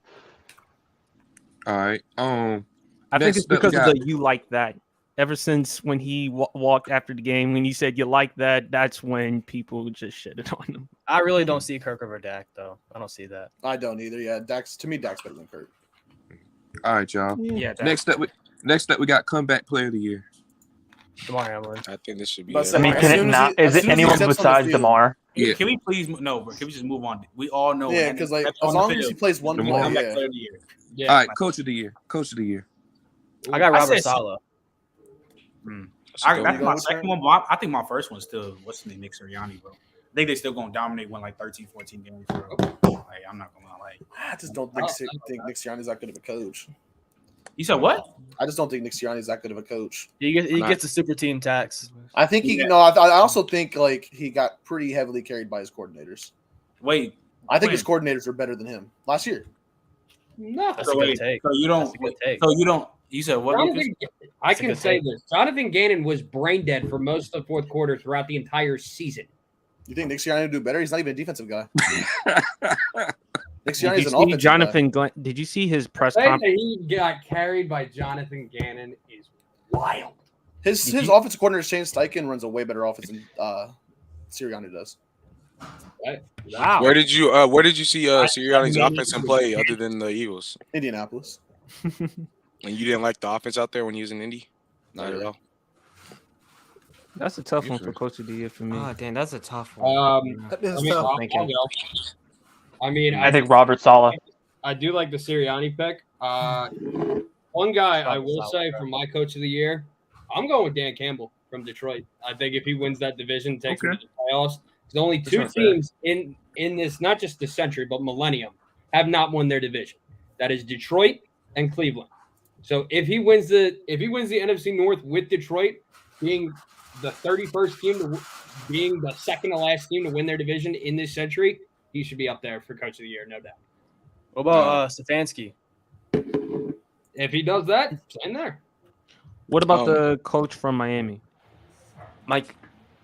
All right. I think it's because of the you like that. Ever since when he walked after the game, when he said you like that, that's when people just shitted on him. I really don't see Kirk over Dak, though. I don't see that. I don't either. Yeah, Dak's better than Kirk. All right, y'all. Yeah. Next up, we got comeback player of the year. DeMar Hamlin. I think this should be. But I mean, can it not? Is it anyone besides DeMar? Yeah. Can we please no, bro? Can we just move on? We all know. Yeah, because like as long as he plays one DeMar. play, Comeback yeah. player of the year. Yeah. All right, coach of the year. Coach of the year. I got I Robert said- Saleh. That's my second one. But I think my first one's still what's the name, Nick Sirianni, bro. I think they still gonna dominate, win like 13, 14 games, bro. Like, I'm not gonna lie. I just don't think Nick Sirianni's that good of a coach. You said what? I just don't think Nick Sirianni's that good of a coach. He gets a super team tax. I think I also think like he got pretty heavily carried by his coordinators. Wait, I think his coordinators are better than him last year. No. That's a good take. So you don't. That's a good take. So you don't. You said what? Lucas? I That's a can good say take. this. Jonathan Gannon was brain dead for most of the fourth quarter throughout the entire season. You think Nick Sirianni would do better? He's not even a defensive guy. Nick Did Sirianni's you an see offensive guy. Jonathan Glenn? Did you see his press The fact conference? that he got carried by Jonathan Gannon is wild. His offensive coordinator Shane Steichen runs a way better offense than Sirianni does. Wow. Where did you see Sirianni's offense in play other than the Eagles? Indianapolis. And you didn't like the offense out there when he was in Indy? Not at all. That's a tough one for coach of the year for me. Oh, damn, that's a tough one. That is I mean, tough. I'll go. I mean, I think Robert Saleh. I do like the Sirianni pick. One guy I will say for my coach of the year, I'm going with Dan Campbell from Detroit. I think if he wins that division, takes him to the playoffs. There's only two teams in this, not just this century, but millennium, have not won their division. That is Detroit and Cleveland. So if he wins the NFC North with Detroit being the 31st team being the second to last team to win their division in this century, he should be up there for coach of the year, no doubt. What about Stefanski? If he does that, same there. What about the coach from Miami? Mike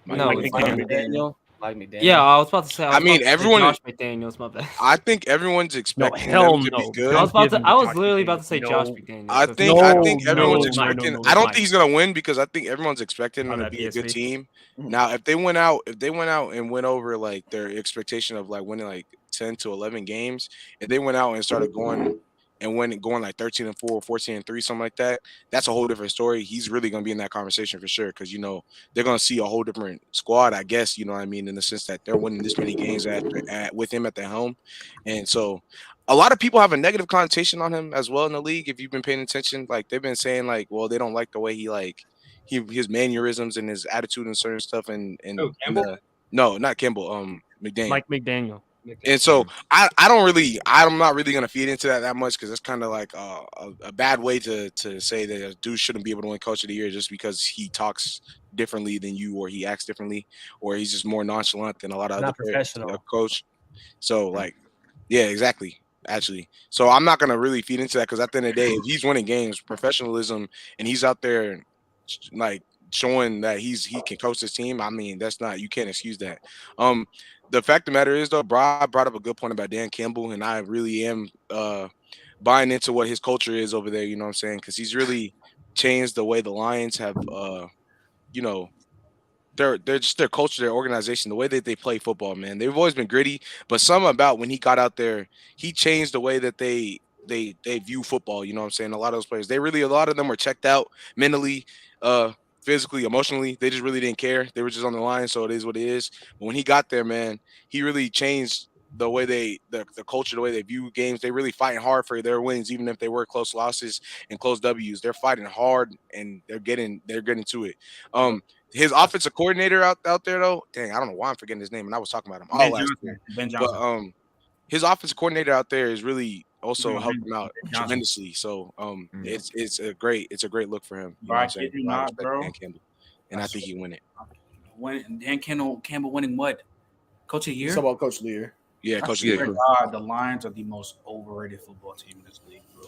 Mike McDaniel. Mike McDaniel. Yeah, I was about to say. I mean, everyone- Josh McDaniels. My bad. I think everyone's expecting hell them to no. be good. I was literally about to say Josh McDaniels. I So think No, everyone's no, expecting. no, I don't Mike. think he's gonna win because I think everyone's expecting My him to bad, be a good PSV. team. Mhm. Now, if they went out and went over like their expectation of like winning like 10 to 11 games, if they went out and started going like 13-4, 14-3, something like that, that's a whole different story. He's really gonna be in that conversation for sure because they're gonna see a whole different squad, I guess. You know what I mean, in the sense that they're winning this many games with him at the helm, and so. A lot of people have a negative connotation on him as well in the league. If you've been paying attention, like they've been saying, like, well, they don't like the way his mannerisms and his attitude and certain stuff. Campbell? No, not Campbell. McDaniel. Mike McDaniel. And so I'm not really gonna feed into that much because it's kind of like a bad way to say that a dude shouldn't be able to win Coach of the Year just because he talks differently than you or he acts differently or he's just more nonchalant than a lot of Not other professional. coach. So like, yeah, exactly. Actually, so I'm not gonna really feed into that because at the end of the day, if he's winning games, professionalism, and he's out there like showing that he can coach his team, I mean, you can't excuse that. The fact of the matter is though, Brad brought up a good point about Dan Campbell, and I really am buying into what his culture is over there. You know what I'm saying? Because he's really changed the way the Lions have, their culture, their organization, the way that they play football, man. They've always been gritty, but something about when he got out there, he changed the way that they view football. You know what I'm saying? A lot of those players, a lot of them were checked out mentally, physically, emotionally. They just really didn't care. They were just on the line, so it is what it is. But when he got there, man, he really changed the way the culture, the way they view games. They really fighting hard for their wins, even if they were close losses and close W's. They're fighting hard and they're getting to it. His offensive coordinator out there though, dang, I don't know why I'm forgetting his name, and I was talking about him all last year. Ben Johnson. But his offensive coordinator out there is really also helping him out tremendously. So it's a great look for him. You know what I'm saying? Kid you not, bro. Dan Campbell, and I think he win it. Dan Campbell winning what? Coach of the Year? It's about Coach of the Year. Yeah, I Coach of the swear Year. to God, the Lions are the most overrated football team in this league, bro.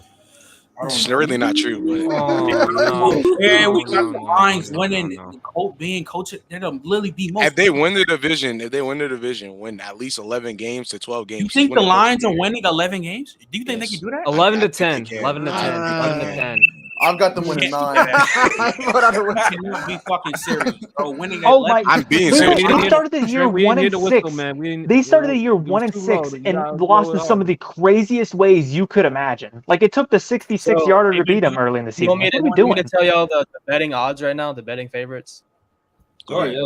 It's really not true, but Yeah, we got the Lions winning, being coach. They're literally the most. if they win the division, win at least 11 games to 12 games. You think the Lions are winning 11 games? Do you think they can do that? 11 to I think 10. they can. 11 to 10. 11 to 10. I've got them winning 9. Cannot be fucking serious, bro. Winning. Oh my! I'm being Wait, serious. they started the year We didn't 1 hit and the whistle, 6. man. They started the year 1 and 6 and lost in some of the craziest ways you could imagine. Like it took the 66-yarder to beat them early in the You season. want me What to, are we want me doing? to tell y'all the betting odds right now, the betting favorites? Go ahead.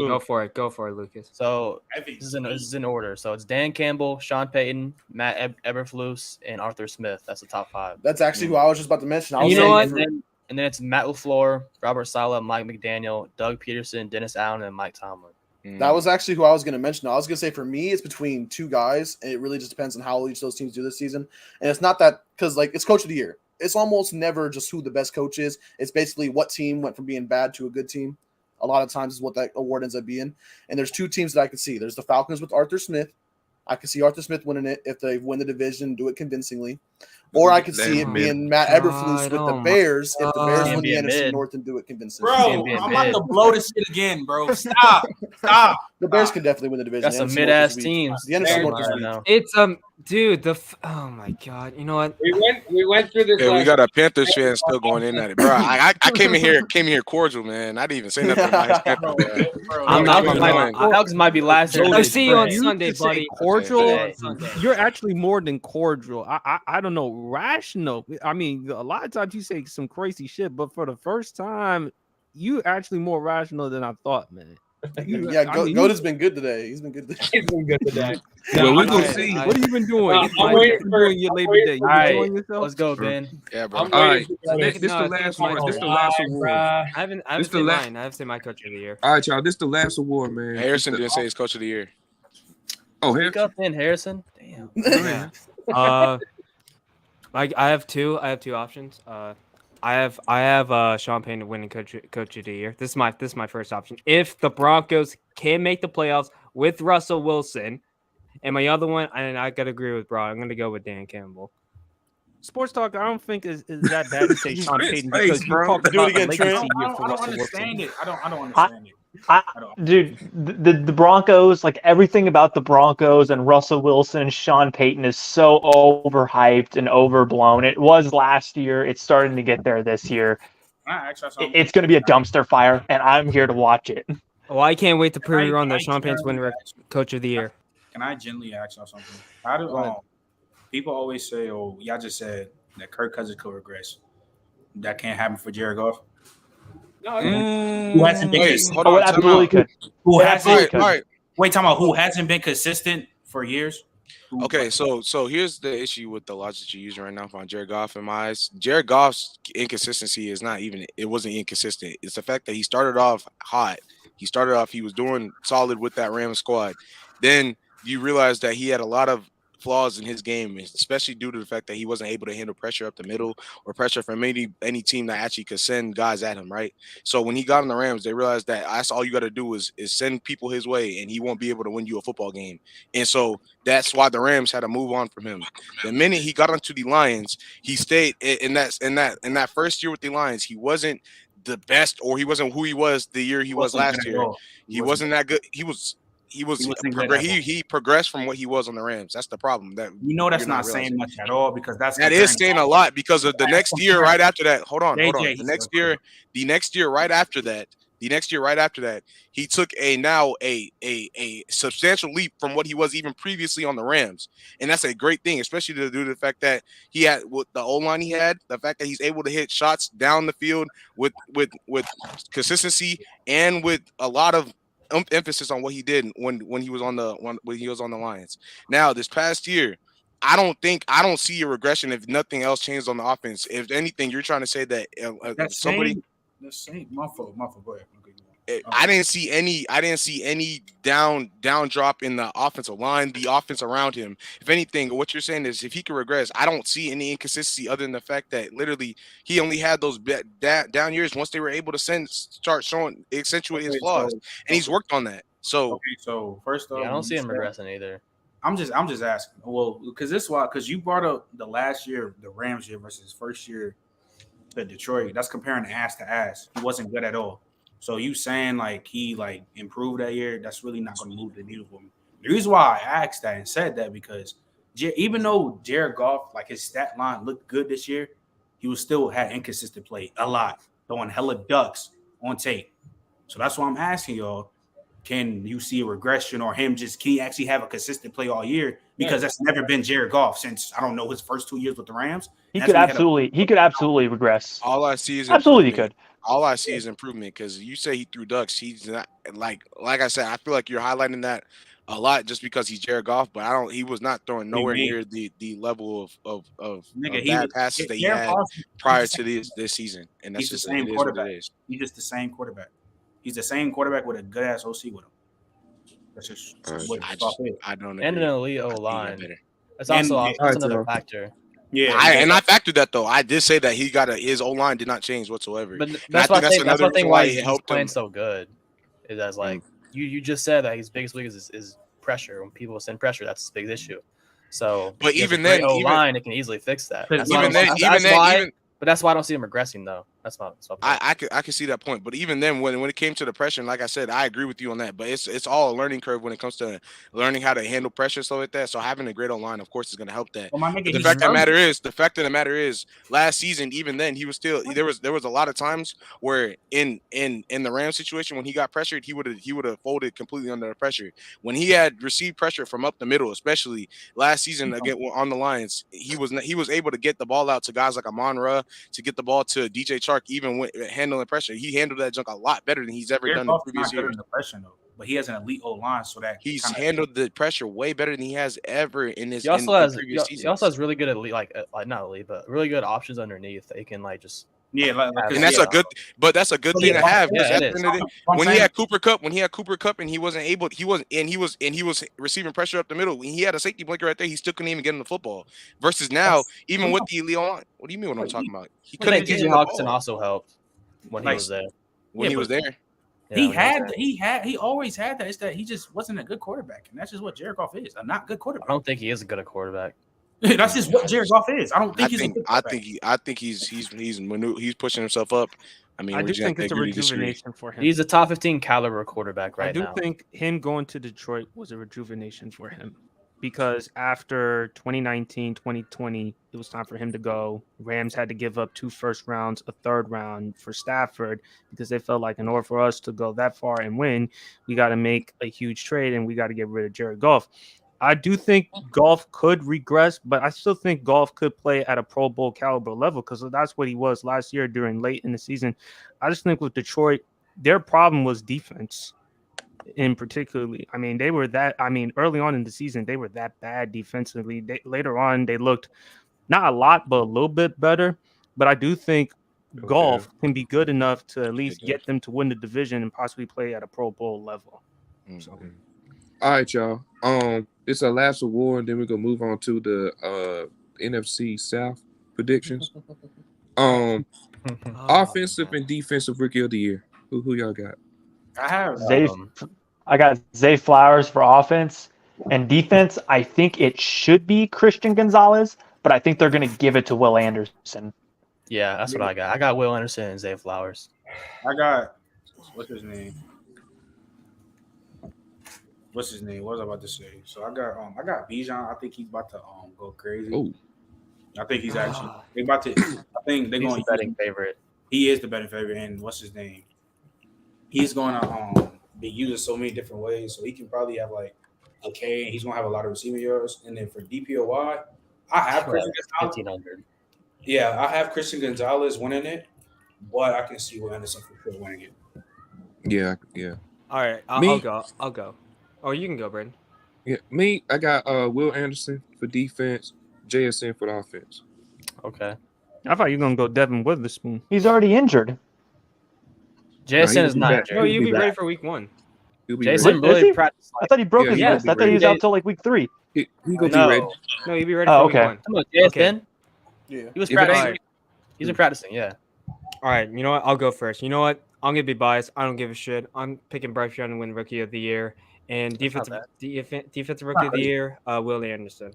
Go for it, Lucas. So this is in order. So it's Dan Campbell, Sean Payton, Matt Eberflus, and Arthur Smith. That's the top 5. That's actually who I was just about to mention. I And was you know saying what? And then it's Matt LaFleur, Robert Saleh, Mike McDaniel, Doug Peterson, Dennis Allen, and Mike Tomlin. That was actually who I was going to mention. I was going to say for me, it's between 2 guys, and it really just depends on how each of those teams do this season. And it's not that because like it's Coach of the Year. It's almost never just who the best coach is. It's basically what team went from being bad to a good team. A lot of times is what that award ends up being. And there's 2 teams that I can see. There's the Falcons with Arthur Smith. I can see Arthur Smith winning it if they win the division, do it convincingly. Or I could see it being Matt Eberflus with the Bears if the Bears win the NFC North and do it convincingly. Bro, I'm about to blow this shit again, bro. Stop. The Bears can definitely win the division. That's some mid-ass teams. The NFC North is weak. now. It's dude, oh my god, you know what? We went through this. Yeah, we got a Panthers fan still going in at it, bro. I came in here cordial, man. I didn't even say nothing. I'm not Alex might be last year. I'll see you on You Sunday, just say buddy. cordial. Yeah, Sunday. You're actually more than cordial. I don't know, rational. I mean, a lot of times you say some crazy shit, but for the first time, you actually more rational than I thought, man. Yeah, Goat has been good today. He's been good today. He's been good today. Well, we're gonna gonna see. see. What have you been doing? I'm waiting for your Labor Day. You All right, enjoying yourself? let's go, Ben. Yeah, bro. I'm All right, waiting so for this the last one. This the last award. I haven't This said the la- mine. I have to say my coach of the year. All right, y'all. This the last award, man. Harrison didn't say he's Coach of the Year. Oh, Pick Harrison. up Ben Harrison. Damn. Yeah. I have two options. I have Sean Payton winning coach of the year. This is my first option. If the Broncos can make the playoffs with Russell Wilson, and my other one, and I gotta agree with Bro, I'm gonna go with Dan Campbell. Sports talk, I don't think is that bad to say Sean Payton Face, because you bro. talked Do it about again, a Trent. legacy year for I don't Russell understand Wilson. it. I don't understand it. Dude, the Broncos, like everything about the Broncos and Russell Wilson and Sean Payton is so overhyped and overblown. It was last year. It's starting to get there this year. Can I ask y'all something? It's going to be a dumpster fire, and I'm here to watch it. Oh, I can't wait to prove you Can wrong I that Sean Payton's winning Coach of the Year. Can I genuinely ask y'all something? How do Go ahead. people always say, "Oh, y'all just said that Kirk Cousins could regress"? That can't happen for Jared Goff. No, Who hasn't been Wait, consistent? hold Oh, on. it Time absolutely out. could. Who It hasn't? absolutely could. All right. Wait, talking about who hasn't been consistent for years? Who- Okay, so here's the issue with the logic you're using right now on Jared Goff in my eyes. Jared Goff's inconsistency is not even it wasn't inconsistent. It's the fact that he started off hot. He was doing solid with that Rams squad. Then you realize that he had a lot of flaws in his game, especially due to the fact that he wasn't able to handle pressure up the middle or pressure from any team that actually could send guys at him, right? So when he got on the Rams, they realized that that's all you got to do is send people his way, and he won't be able to win you a football game. And so that's why the Rams had to move on from him. The minute he got onto the Lions, he stayed in that first year with the Lions. He wasn't the best, or he wasn't who he was the year he was last year. He wasn't that good. He progressed from what he was on the Rams. That's the problem. That You know that's you're not realizing. saying much at all because that's That is saying a lot because of the next year right after that. Hold on. JJ, The next year right after that, he took a substantial leap from what he was even previously on the Rams, and that's a great thing, especially due to the fact that he had with the O-line he had, the fact that he's able to hit shots down the field with consistency and with a lot of emphasis on what he did when he was on the Lions. Now this past year, I don't see a regression if nothing else changed on the offense. If anything, you're trying to say that somebody. The same. My fault. Go ahead. I didn't see any down drop in the offensive line, the offense around him. If anything, what you're saying is if he could regress, I don't see any inconsistency other than the fact that literally he only had those down years once they were able to start showing accentuate his flaws, and he's worked on that. So first off, I don't see him regressing either. I'm just asking. Well, because you brought up the last year, the Rams year versus first year, the Detroit. That's comparing ass to ass. He wasn't good at all. So you saying like he like improved that year? That's really not going to move the needle for me. The reason why I asked that and said that because even though Jared Goff like his stat line looked good this year, he was still had inconsistent play a lot, throwing hella ducks on tape. So that's why I'm asking y'all: can you see a regression or can he actually have a consistent play all year? Because that's never been Jared Goff since I don't know his first 2 years with the Rams. He could absolutely regress. All I see is absolutely could. All I see is improvement because you say he threw ducks. He's not like I said. I feel like you're highlighting that a lot just because he's Jared Goff, but he was not throwing nowhere near the level of bad passes that he had prior to this season. And that's he's just the same quarterback. He's just the same quarterback. He's the same quarterback with a good ass OC with him. That's just I don't agree. And an elite O-line. That's also another factor. Yeah, I factored that though. I did say that his O-line did not change whatsoever. But that's why I think why he's playing so good. Is as like you just said that his biggest weakness is pressure. When people send pressure, that's his biggest issue. So, but even then, O-line it can easily fix that. But that's why I don't see him regressing, though. That's my I can see that point. But even then, when it came to the pressure, and like I said, I agree with you on that. But it's all a learning curve when it comes to learning how to handle pressure, stuff like that. So having a great online, of course, is going to help that. Well, the fact of the matter is, last season, even then, he was still there was a lot of times where in the Rams situation when he got pressured, he would have folded completely under the pressure. When he had received pressure from up the middle, especially last season again on the Lions, he was able to get the ball out to guys like Amon-Ra, to get the ball to DJ Chark, even when handling pressure. He handled that junk a lot better than he's ever done in previous years. But he has an elite O-line, so that he's handled the pressure way better than he has ever in his. He also has really good elite, not elite, but really good options underneath that he can just. Yeah, and that's a good thing to have. When he had Cooper Kupp, and he was receiving pressure up the middle. When he had a safety blanket right there, he still couldn't even get him the football. Versus now, even with the elite line, what do you mean? What I'm talking about? He couldn't get him the ball. Also helped when he was there. When he was there, he always had that. It's that he just wasn't a good quarterback, and that's just what Jared Goff is—a not good quarterback. I don't think he is a good quarterback. That's just what Jared Goff is. I don't think he's. I think he's pushing himself up. I mean, I do we're think it's a agree to disagree. rejuvenation for him. He's a top 15 caliber quarterback right now. I do think him going to Detroit was a rejuvenation for him because after 2019, 2020, it was time for him to go. Rams had to give up 2 first rounds, a 3rd round for Stafford because they felt like in order for us to go that far and win, we got to make a huge trade and we got to get rid of Jared Goff. I do think Goff could regress, but I still think Goff could play at a Pro Bowl caliber level because that's what he was last year during late in the season. I just think with Detroit, their problem was defense in particularly. I mean, early on in the season, they were that bad defensively. Later on, they looked not a lot, but a little bit better. But I do think Goff can be good enough to at least get them to win the division and possibly play at a Pro Bowl level. So. All right, y'all. It's our last award, and then we're gonna move on to the NFC South predictions. Offensive and defensive rookie of the year. Who y'all got? I got Zay Flowers for offense and defense. I think it should be Christian Gonzalez, but I think they're gonna give it to Will Anderson. Yeah, that's what I got. I got Will Anderson and Zay Flowers. I got what's his name? What was I about to say? So I got Bijan. I think he's about to go crazy. Oh, I think he's actually they about to. I think they're He's going the betting favorite. He is the betting favorite, and what's his name? He's going to be used in so many different ways, so he can probably have like okay, and he's going to have a lot of receiving yards. And then for DPOY, I have Christian Gonzalez. 1,500. Yeah, I have Christian Gonzalez winning it, but I can see Will Anderson for sure winning it. Yeah. All right, I'll go. Oh, you can go, Brandon. Yeah, I got Will Anderson for defense, JSN for the offense. Okay. I thought you were going to go Devin Witherspoon. He's already injured. JSN is not injured. No, you'll be ready for week 1. Jason really practiced. I thought he broke his wrist. I thought he was out till like week 3. He gonna be ready. No, you'll be ready for week 1. Come on, JSN. Okay. Yeah. He was practicing. He's been practicing, yeah. All right, you know what? I'll go first. You know what? I'm going to be biased. I don't give a shit. I'm picking Bryce Young to win Rookie of the Year. And defensive Rookie of the Year, Will Anderson.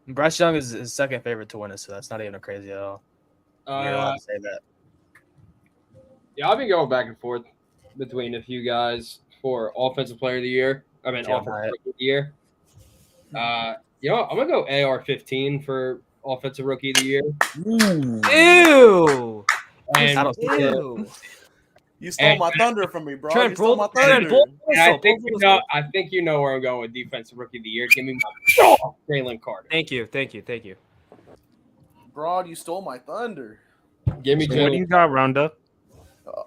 Bryce Young is his second favorite to win it, so that's not even crazy at all. You're allowed to say that. Yeah, I've been going back and forth between a few guys for Offensive Player of the Year. Offensive Rookie of the Year. You know what? I'm going to go AR-15 for Offensive Rookie of the Year. Ew! And Ew! You stole my thunder from me, bro. Trent, you stole my thunder. I think you know where I'm going with Defensive Rookie of the Year. Give me my Jalen Carter. Thank you. Broad, you stole my thunder. Give me So what do you got, Roundup?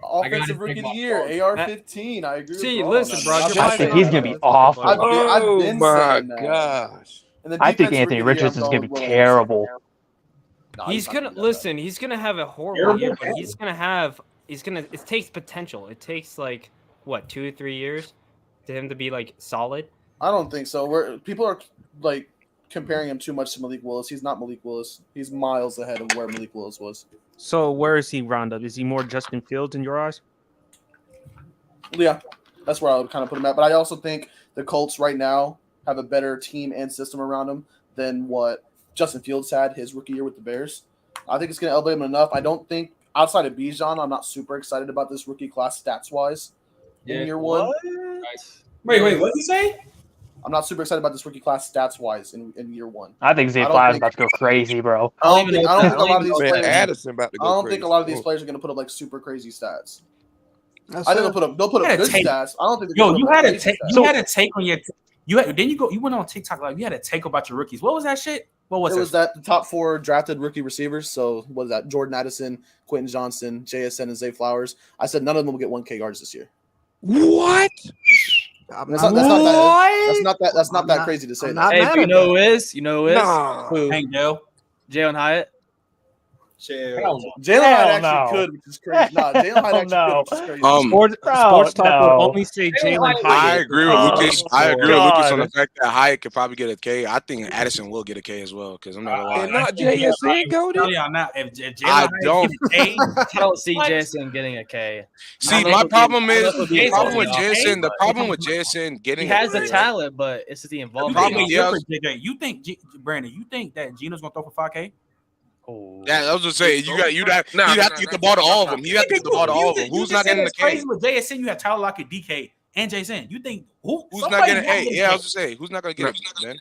Offensive Rookie of the Year, AR-15. I agree. See, with listen, bro. I think he's going to be awful. I've been saying that. Gosh. And then I think defensive Anthony rookie of the year, Richardson's I'm going to be going with terrible. Nah, He's not gonna do that. listen. He's gonna have a horrible year, but he's gonna have. He's gonna. It takes potential. It takes like what 2 to 3 years to him to be like solid. I don't think so. People are like comparing him too much to Malik Willis. He's not Malik Willis. He's miles ahead of where Malik Willis was. So where is he, Roundup? Is he more Justin Fields in your eyes? Yeah, that's where I would kind of put him at. But I also think the Colts right now have a better team and system around them than what Justin Fields had his rookie year with the Bears. I think it's going to elevate him enough. I don't think outside of Bijan, I'm not super excited about this rookie class stats wise in year one. Wait, what did he say? I'm not super excited about this rookie class stats wise in year one. I think Zay Flowers is about to go crazy, bro. I don't think a lot of these players. Addison about to go I don't crazy. think a lot of these players are going to put up like super crazy stats. I think they'll put up good stats. I don't think. You had a take on your. You went on TikTok like you had a take about your rookies. What was that shit? What was it? It was that the top 4 drafted rookie receivers. So what is that? Jordan Addison, Quentin Johnson, JSN, and Zay Flowers. I said none of them will get 1K yards this year. What? That's not that crazy to say. Hey, you know who is? Nah. Who? Hank Dell. Jalen Hyatt. Hell no. Jalen Hyde Hell actually no. could, which is crazy. Nah, Jalen Hyde Hell actually no. could, which is crazy. Sports talk no. would only say Jalen Hyde- I Hyatt. agree with Oh, Lucas. I agree with Lucas on the God. fact that Hyatt could probably get a K. I think Addison will get a K as well because I'm not gonna lie. And not JSN Tell goaded. y'all now, if Jalen I Hyde don't. get a K, I don't see What? Jason getting a K. See, know my if problem he- I don't is know if he'll be the problem with involved enough, Jason. The but- problem with Jason He getting has the a K, talent, but it's just the you involvement. think, Yeah. you think Brandon? You think that Gino's gonna throw for 5K? Oh. Yeah, I was just saying you'd have Nah, to get the ball to all of them. You have to get the ball to all of them. Who's not getting the K? Crazy with JSN, you have Tyler Lockett, DK, and Jason. You think Who's not somebody's getting gotta A? get Yeah, I was just saying who's not gonna get it, man.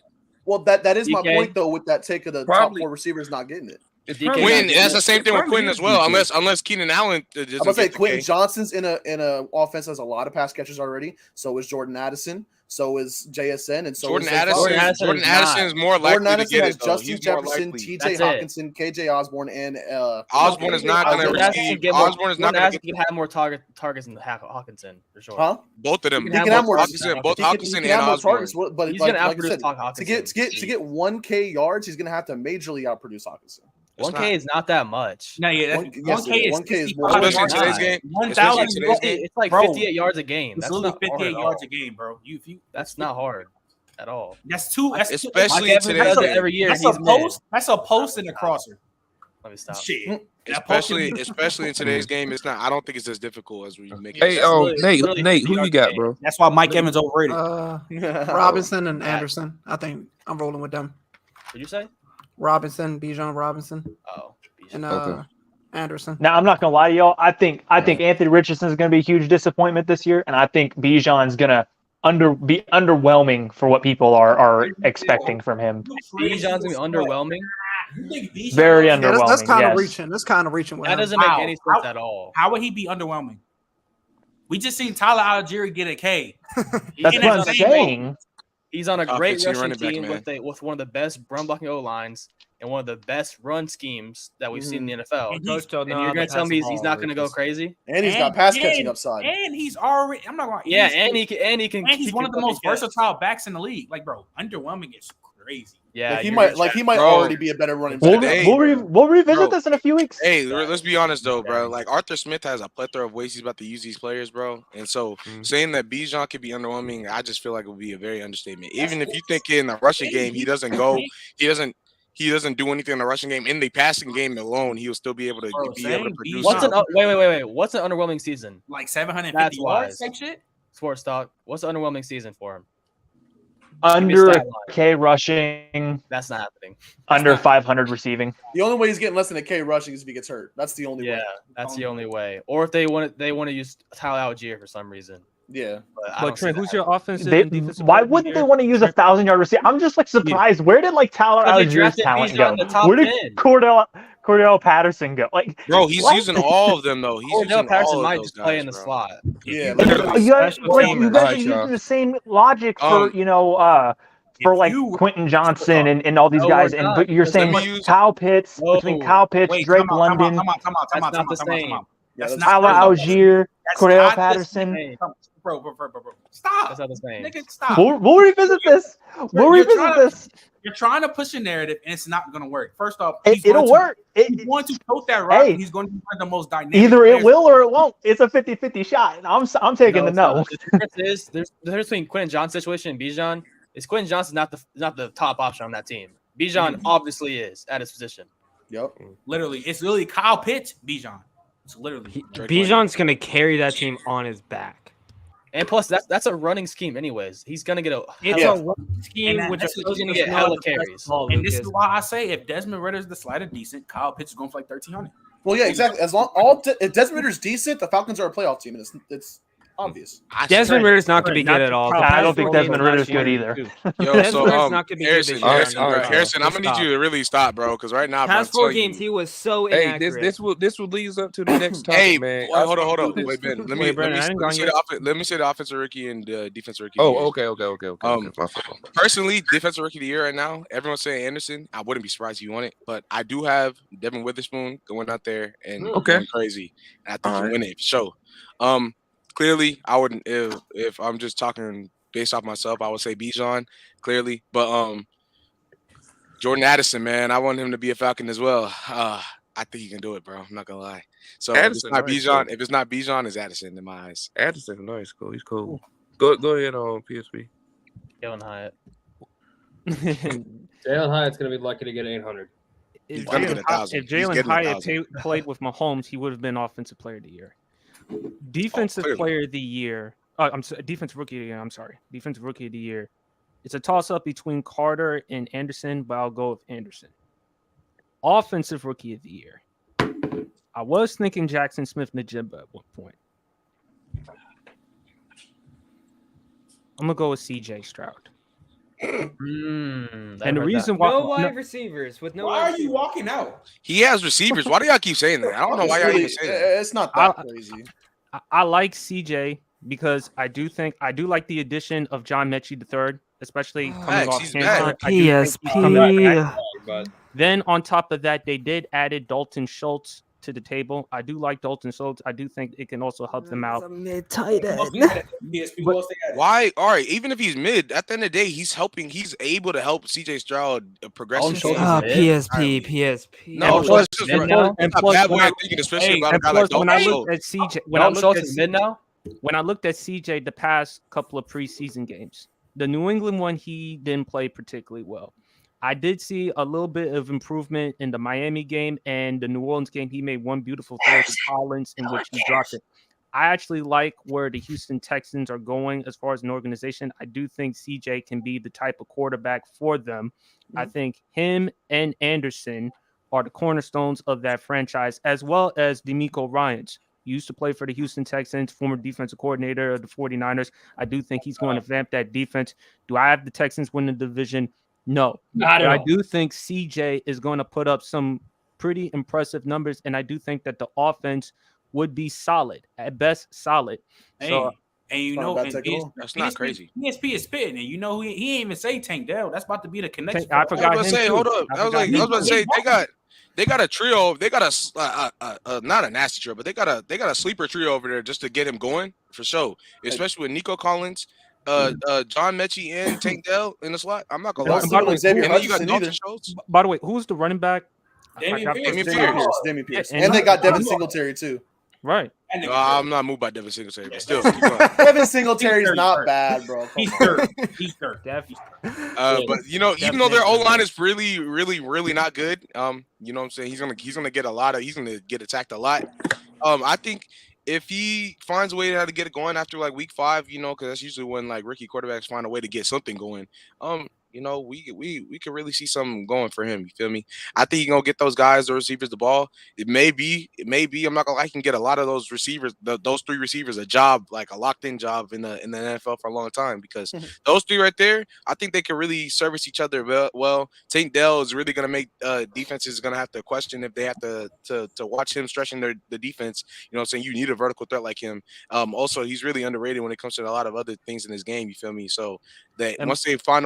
Well, that is my DK? point though. With that take of the Probably. top 4 receivers not getting it. It's DK probably Quinn, not that's the same thing with probably Quinn is as well. DK. Unless Keenan Allen doesn't I'm gonna say get the Quentin K. Johnson's in a offense has a lot of pass catchers already. So is Jordan Addison. So is JSN, and so Jordan is Addison. Jordan Addison Jordan is Addison not. is more Jordan likely to Addison get has it though. Justin He's more Jefferson, likely. TJ That's it. Hawkinson, KJ Osborne, and Osborne is not gonna Jordan Addison receive. can get more- Osborne is not Jordan gonna Addison get can have more targets than Hawkinson for sure. huh? both of them. He can have more- Hawkinson, both He can Hawkinson and have more Osborne. targets, but He's like gonna I outproduce said, Hawkinson. to get 1K yards, he's gonna have to majorly outproduce Hawkinson. 1K is not that much. No, yeah, One- that's yes, 1K is 1K is 65 more. Especially in yards. today's game. One Especially thousand in today's game. It's like Bro, 58 yards a game. It's That's literally not hard 58 at yards all. a game, bro. You That's not hard at all. that's two. That's Especially Mike in Evans today's does it game. every year. That's He's a mid. post. That's a post and a crosser. Let me stop. Shit. That post Especially can- especially in today's game, it's not. I don't think it's as difficult as we make it. Hey, sound. Nate, who you got, bro? That's why Mike Evans overrated. Robinson and Anderson. I think I'm rolling with them. Did you say? Robinson, Bijan Robinson, Oh, and Okay. Anderson. Now I'm not gonna lie to y'all. I think Anthony Richardson is gonna be a huge disappointment this year, and I think Bijan's gonna be underwhelming for what people are expecting from him. Bijan's gonna be underwhelming. You think Bijan- Very Yeah, that's underwhelming. kind of yes. reaching. That's kind of reaching with That him. doesn't make How? any sense at all. How would he be underwhelming? We just seen Tyler Algieri get a K. That's In what that I'm same saying. He's on a Top great 15 rushing running back, team man. with one of the best run blocking O lines and one of the best run schemes that we've seen in the NFL. And Coach don't And know you're how gonna to tell pass me the he's ball, not gonna go Lucas. crazy? And he's got pass catching and- upside. And he's already. I'm not going. Yeah, and he can. And he's one of the most versatile backs in the league. Like, bro, underwhelming is crazy. Yeah, Like he you're might gonna like he might Bro. already be a better running We'll, back. Hey, we'll revisit bro. this in a few weeks. Hey, let's be honest though, bro. Like Arthur Smith has a plethora of ways he's about to use these players, bro. And so saying that Bijan could be underwhelming, I just feel like it would be a very understatement. Even if you think in the rushing game he doesn't go, he doesn't do anything in the rushing game. In the passing game alone, he'll still be able to Bro, be able to saying produce. What's an something. wait? What's an underwhelming season? Like 750 That's yards wise. type shit. Sports talk. What's an underwhelming season for him? Under a stat line. K rushing, That's not happening. under 500 receiving. The only way he's getting less than a K rushing is if he gets hurt. That's the only Yeah, way. that's the only way. Or if they want to use Tyler Algier for some reason. Yeah. But I But don't see Trent, that who's your offensive They, and defensive why player of the wouldn't they year? want to use 1,000-yard receiver? I'm just like surprised. Where did like Tyler Because they Allgeier's drafted talent Bijan go? in the top Where did 10. Cordell Patterson go? Like, Bro, he's what? using all of them though. He's Or using Dale Patterson all of might those just play guys, in the bro. slot. Yeah. You guys, Special like, teamer. you guys Alright, are y'all. using the same logic for for If like you- Quentin Johnson and all these No, guys, we're and not, but you're because saying let me use- Kyle Pitts No. between Kyle Pitts, Wait, Drake come London, on. That's not the same. That's that's not Tyler the same. Algier, That's Cordell not the Patterson. same. Bro. Stop. That's not the same. Nigga, stop. We'll revisit this. We'll You're revisit trying to- this. You're trying to push a narrative, and it's not going to work. First off, he's It'll going to- work. He's going to tote that rock. Hey. And he's going to be one of the most dynamic. Either it players. will or it won't. It's a 50-50 shot. I'm taking the it's no. not. The difference is the difference between Quentin Johnson's situation and Bijan is Quentin Johnson's not the top option on that team. Bijan obviously is at his position. Yep. Literally, it's literally Kyle Pitts, Bijan. It's literally Drake Bijan's gonna carry that team on his back. And plus, that's a running scheme, anyways. He's gonna get a. It's Yeah. a run scheme And which that's is what he's gonna get hella carries. And this is why I say if Desmond Ritter's the slider decent, Kyle Pitts is going for like 1,300. Well, yeah, exactly. As long if Desmond Ritter's decent, the Falcons are a playoff team, and it's obvious. Desmond Ritter's not gonna be good at all. I don't think Desmond Ritter's good either. Yo, Desmond so Ritter's not gonna be good Harrison, this year. Harrison, All right, Harrison, I'm gonna stop. need you to really stop, bro, because right now, bro, I'm Past 4 telling games, you, he was so Hey, inaccurate. this will lead us up to the next topic, hey, man. wait, hold on. Wait, Ben. Let me Wait, Brandon, I didn't go say yet. let me say the offensive rookie and the defensive rookie. Oh, of the year. okay. My fault. Personally, defensive rookie of the year right now, everyone's saying Anderson. I wouldn't be surprised if you won it, but I do have Devin Witherspoon going out there and going crazy. And I think All he'll win it for sure. Clearly, I wouldn't if I'm just talking based off myself, I would say Bijan, clearly. But Jordan Addison, man, I want him to be a Falcon as well. I I think he can do it, bro. I'm not gonna lie. So Addison, if nice, it's not Bijan, it's Addison in my eyes. Addison, nice, cool. He's cool. Go ahead on PSP. Jalen Hyatt. Jalen Hyatt's gonna be lucky to get 800. He's gonna get 1,000. If He's Jalen getting Hyatt 1,000. played with Mahomes, he would have been Offensive Player of the Year. Defensive clearly. Player of the Year. I'm sorry, Defensive Rookie of the Year. I'm sorry, Defensive Rookie of the Year. It's a toss-up between Carter and Anderson, but I'll go with Anderson. Offensive Rookie of the Year. I was thinking Jackson Smith-Njigba at one point. I'm gonna go with C.J. Stroud. And the reason why No wide receivers with no. Why are you walking out? He has receivers. Why do y'all keep saying that? I don't know why y'all even say that. It's not that crazy. I like CJ because I do like the addition of John Mechie III, especially coming off cancer. PSP. Then on top of that, they did added Dalton Schultz to the table. I do like Dalton Schultz. I do think it can also help them out. Mid-tight end. Why? All right. Even if he's mid, at the end of the day, he's helping. He's able to help CJ Stroud progress. PSP. No, And plus, bad way of thinking, especially about a guy like when I Dalton looked Schultz. at CJ, when I looked at CJ the past couple of preseason games, the New England one he didn't play particularly well. I did see a little bit of improvement in the Miami game and the New Orleans game. He made one beautiful throw to Collins in which he dropped it. I actually like where the Houston Texans are going as far as an organization. I do think CJ can be the type of quarterback for them. I think him and Anderson are the cornerstones of that franchise, as well as DeMeco Ryans. He used to play for the Houston Texans, former defensive coordinator of the 49ers. I do think he's going to vamp that defense. Do I have the Texans win the division? No. But I do think CJ is going to put up some pretty impressive numbers, and I do think that the offense would be solid, at best solid. So, and you know, that's not crazy. PSP is spitting, and you know he ain't even say Tank Dell. That's about to be the connection. I forgot. I was about to say, hold up. I was about to say they got a trio. They got a not a nasty trio, but they got a sleeper trio over there just to get him going for sure. Especially with Nico Collins, John Mechie, and Tank Dell in the slot. I'm not gonna lie. By the way, who's the running back? Damian Pierce. And they got Devin Singletary too. Right. No, I'm not moved by Devin Singletary, but still. Devin Singletary's not bad, bro. He's third. He's third. But you know, even though their O line is really, really, really not good, you know what I'm saying? He's gonna get attacked a lot. I think if he finds a way how to get it going after like week 5, you know, because that's usually when like rookie quarterbacks find a way to get something going. You know, we could really see something going for him. You feel me? I think he's gonna get those guys, the receivers, the ball. It may be. I'm not gonna lie, he can get a lot of those receivers, those 3 receivers, a job, like a locked-in job in the NFL for a long time. Because those 3 right there, I think they can really service each other well. Tank Dell is really gonna make defenses gonna have to question if they have to watch him stretching the defense. You know what I'm saying? You need a vertical threat like him. Also, he's really underrated when it comes to a lot of other things in his game. You feel me? So that once they find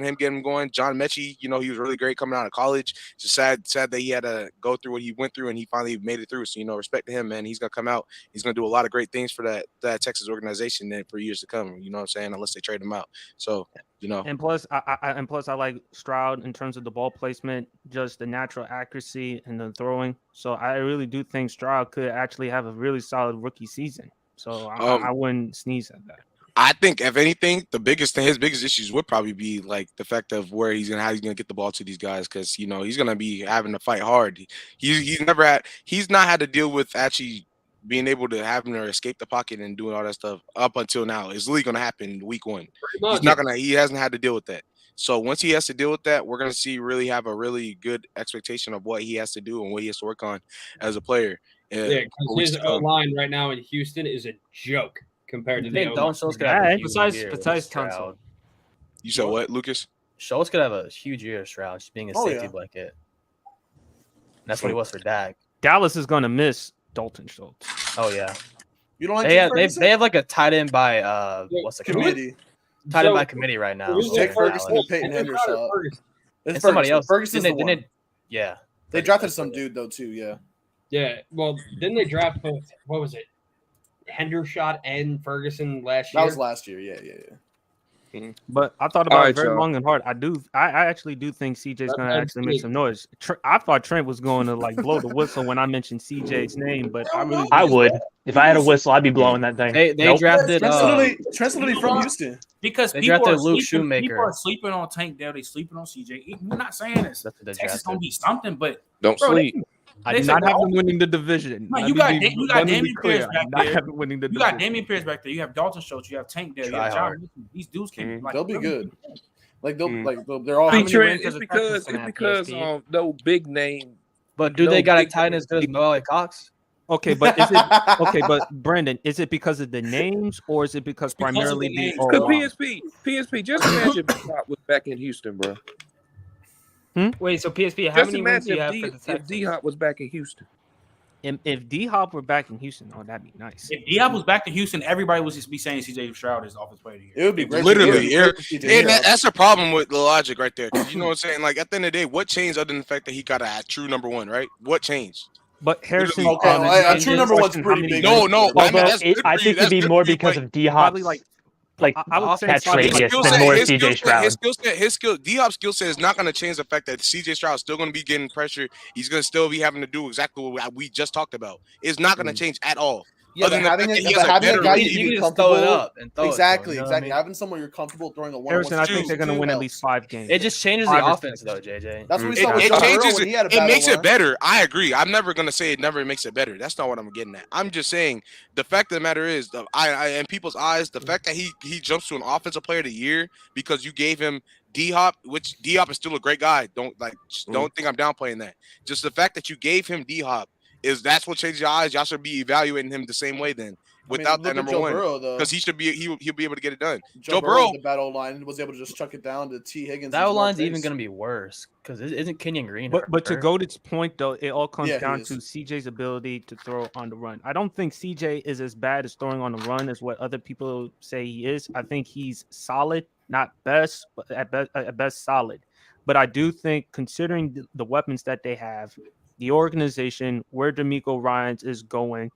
him getting going, John Mechie, you know, he was really great coming out of college. It's just sad that he had to go through what he went through, and he finally made it through. So, you know, respect to him, man. He's gonna come out. He's gonna do a lot of great things for that Texas organization then for years to come. You know what I'm saying? Unless they trade him out. So, you know. And plus, I like Stroud in terms of the ball placement, just the natural accuracy and the throwing. So I really do think Stroud could actually have a really solid rookie season. So I wouldn't sneeze at that. I think, if anything, his biggest issues would probably be like the fact of how he's gonna get the ball to these guys, because you know he's gonna be having to fight hard. He's not had to deal with actually being able to have him or escape the pocket and doing all that stuff up until now. It's literally gonna happen week 1. He hasn't had to deal with that. So once he has to deal with that, we're gonna have a really good expectation of what he has to do and what he has to work on as a player. Yeah, because his line right now in Houston is a joke compared to the besides Tunsil. You said what, Lucas? Schultz could have a huge year, Stroud, just being a safety blanket. And that's what he was for Dak. Dallas is going to miss Dalton Schultz. Oh yeah. You don't like they have like a tight end by what's the committee? Tight end by committee right now. Jake Ferguson and Peyton Henderson. And somebody else. Ferguson's the one. Yeah. They drafted some dude though too. Yeah. Yeah. Well, didn't they draft what was it? Hendershot and Ferguson last year. That was last year. Yeah. But I thought about All it right, very y'all. long and hard. I actually do think CJ's gonna actually make some noise. I thought Trent was going to like blow the whistle when I mentioned CJ's name, but I really I would. If I had a whistle, I'd be blowing that thing. They Nope. drafted Trent's literally from Houston. Because They people drafted are Luke sleeping, people Shoemaker. are sleeping on Tank Dell. They sleeping on CJ. We're not saying this. That's what they Texas drafted. gonna be something, but Don't bro, sleep. I they do said, not have bro, them winning the division. No, Let you me got be- you let got me be Damian clear. Pierce back I'm not there. having winning the You got division. Damian Pierce back there. You have Dalton Schultz. You have Tank Dell. You Try have John hard. Mitchell. These dudes can like They'll be really- good. Like they'll Mm. like they're all. How See, many Trent, wins it's does the Texans because gonna it's have, because PSP? no big name. But do No they got a big tight end as good as Mo Cox? Okay, but is it okay? But Brandon, is it because of the names or is it because because of primarily the the names, Because bro. O-line? PSP. Just imagine if D-Hop was back in Houston, bro. Wait, so PSP, how Just many wins do imagine you have for the if Texans? D-Hop was back in Houston. And if D Hop were back in Houston, oh, that'd be nice. If Diop was back to Houston, everybody would just be saying CJ Stroud is offensive player of the year. It would be great. Literally, it would be great for CJ And Stroud. that's the problem with the logic right there. Because you know what I'm saying? Like at the end of the day, what changed other than the fact that he got a true number one, right? What changed? But Harrison, Okay, to well, a answer true your number one's question, pretty how many big. No, wins- no. Although I mean, that's good I for you. think it'd That's be good more for you, because but of D probably Hop's like like I would say catch probably radius skill than set- more his CJ skill set- Stroud. his skill, D-Hop's skill set is not going to change the fact that CJ Stroud is still going to be getting pressure. He's going to still be having to do exactly what we just talked about. It's not going to change at all. Yeah, Other but than the having fact a, that he but has a having a better guy read. you You be can just throw it comfortable. up and throw Exactly, it. You know what I exactly. mean? Having someone you're comfortable throwing a one. Harrison, I think they're going to win at least 5 games. It just changes Five the or offense, though, JJ. That's what we It, saw with it Joe Burrow changes when he had a it bad makes O-line. it better. I agree. I'm never gonna say it never makes it better. That's not what I'm getting at. I'm just saying the fact of the matter is I in people's eyes, the fact that he jumps to an offensive player of the year because you gave him D-Hop, which D-Hop is still a great guy. Don't think I'm downplaying that. Just the fact that you gave him D-Hop that's what changed your eyes. Y'all should be evaluating him the same way then. Without that number Joe one, Burrow, though. because he'll be able to get it done. Joe Joe Burrow Burrow, with the bad O-line was able to just chuck it down to T. Higgins. That and O-line's Jamar even Chase. going to be worse because isn't Kenyon Green But to hurt? go to its point though, it all comes Yeah, he down is. to CJ's ability to throw on the run. I don't think CJ is as bad as throwing on the run as what other people say he is. I think he's solid, not best, but at best solid. But I do think, considering the weapons that they have, the organization, where D'Amico Ryans is going,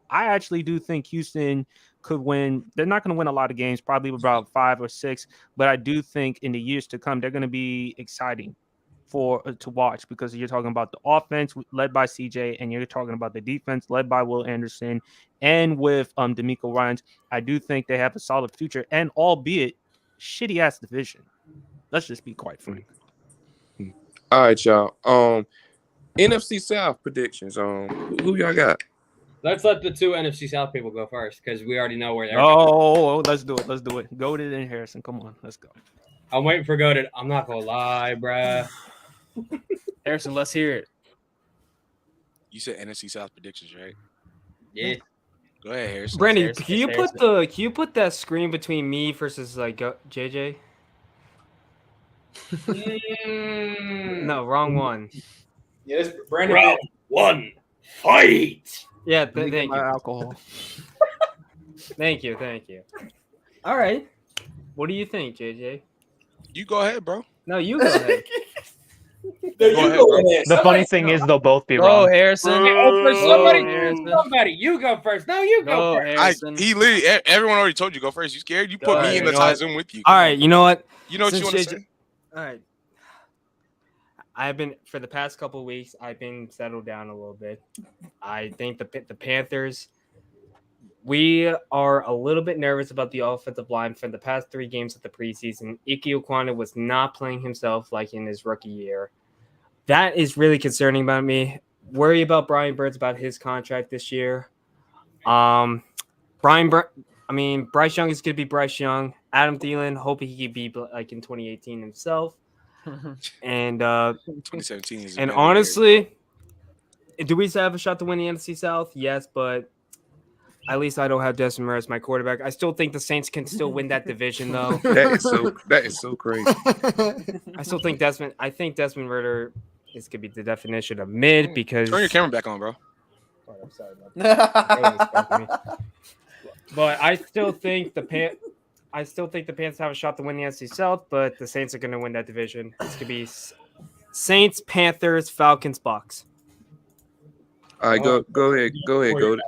I actually do think Houston could win. They're not going to win a lot of games, probably about 5 or 6. But I do think in the years to come, they're going to be exciting to watch because you're talking about the offense led by CJ and you're talking about the defense led by Will Anderson and with D'Amico Ryans. I do think they have a solid future, and albeit shitty ass division. Let's just be quite frank. All right, y'all. NFC South predictions. Who y'all got? Let's let the two NFC South people go first because we already know where they're. Oh, let's do it. Let's do it. Goated and Harrison. Come on, let's go. I'm waiting for Goated. I'm not gonna lie, bruh. Harrison, let's hear it. you said NFC South predictions, right? Yeah. Go ahead, Harrison. Brandon, Harrison, can you Harrison. put that screen between me versus like JJ? No, wrong one. Yeah, this Brandon. Round one, fight. Yeah, Let me get thank my you. alcohol. Thank you. All right. What do you think, JJ? You go ahead, bro. No, you go ahead. Go ahead, bro. The funny thing is they'll both be Go, wrong. Harrison. Somebody, you go first. No, you go Go, first. Harrison. He literally everyone already told you go first. You scared? You put Go me ahead. in the You know what? ties in with you. All right. You know what? You know what you Since want to JJ say? All right. I've been for the past couple of weeks. I've been settled down a little bit. I think the Panthers. We are a little bit nervous about the offensive line for the past 3 games of the preseason. Ike Okwonu was not playing himself like in his rookie year. That is really concerning about me. Worry about Brian Burns about his contract this year. Bryce Young is going to be Bryce Young. Adam Thielen, hoping he could be like in 2018 himself. And 2017 is. and honestly, do we have a shot to win the NFC South? Yes, but at least I don't have Desmond Ritter as my quarterback. I still think the Saints can still win that division, though. That is so crazy. I still think Desmond Ritter is gonna be the definition of mid because. Turn your camera back on, bro. Oh, I'm sorry about that. But I still think the Panthers have a shot to win the NFC South, but the Saints are going to win that division. It's going to be Saints, Panthers, Falcons, Bucks. All right, go ahead, go ahead.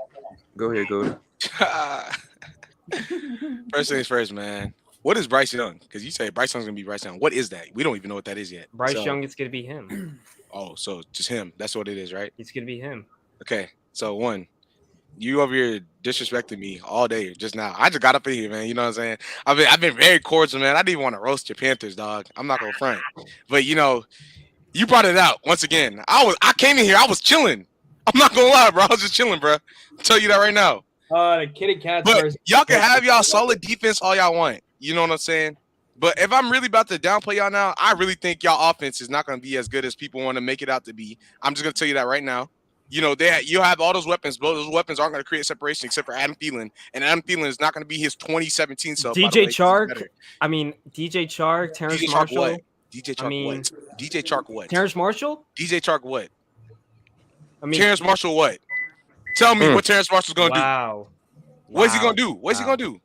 First things first, man. What is Bryce Young? Because you say Bryce Young's gonna be Bryce Young. What is that? We don't even know what that is yet. Bryce Young is going to be him. Oh, so just him. That's what it is, right? He's going to be him. Okay. So one, you over here disrespecting me all day just now. I just got up in here, man. You know what I'm saying? I've been very cordial, man. I didn't want to roast your Panthers, dog. I'm not gonna front. But you brought it out once again. I came in here, I was chilling. I'm not gonna lie, bro. I was just chilling, bro. I'll tell you that right now. The kitty cats. But y'all can have y'all solid defense all y'all want. You know what I'm saying? But if I'm really about to downplay y'all now, I really think y'all offense is not going to be as good as people want to make it out to be. I'm just going to tell you that right now. You have all those weapons, but those weapons aren't going to create separation except for Adam Thielen. And Adam Thielen is not going to be his 2017 self. DJ Chark. DJ Chark, Terrence DJ Marshall. Chark what? DJ Chark what? DJ Chark what? Terrence Marshall? DJ Chark what? Terrence Marshall what? Tell me what Terrence Marshall's going to do. Wow. What is he going to do? What is he going to do?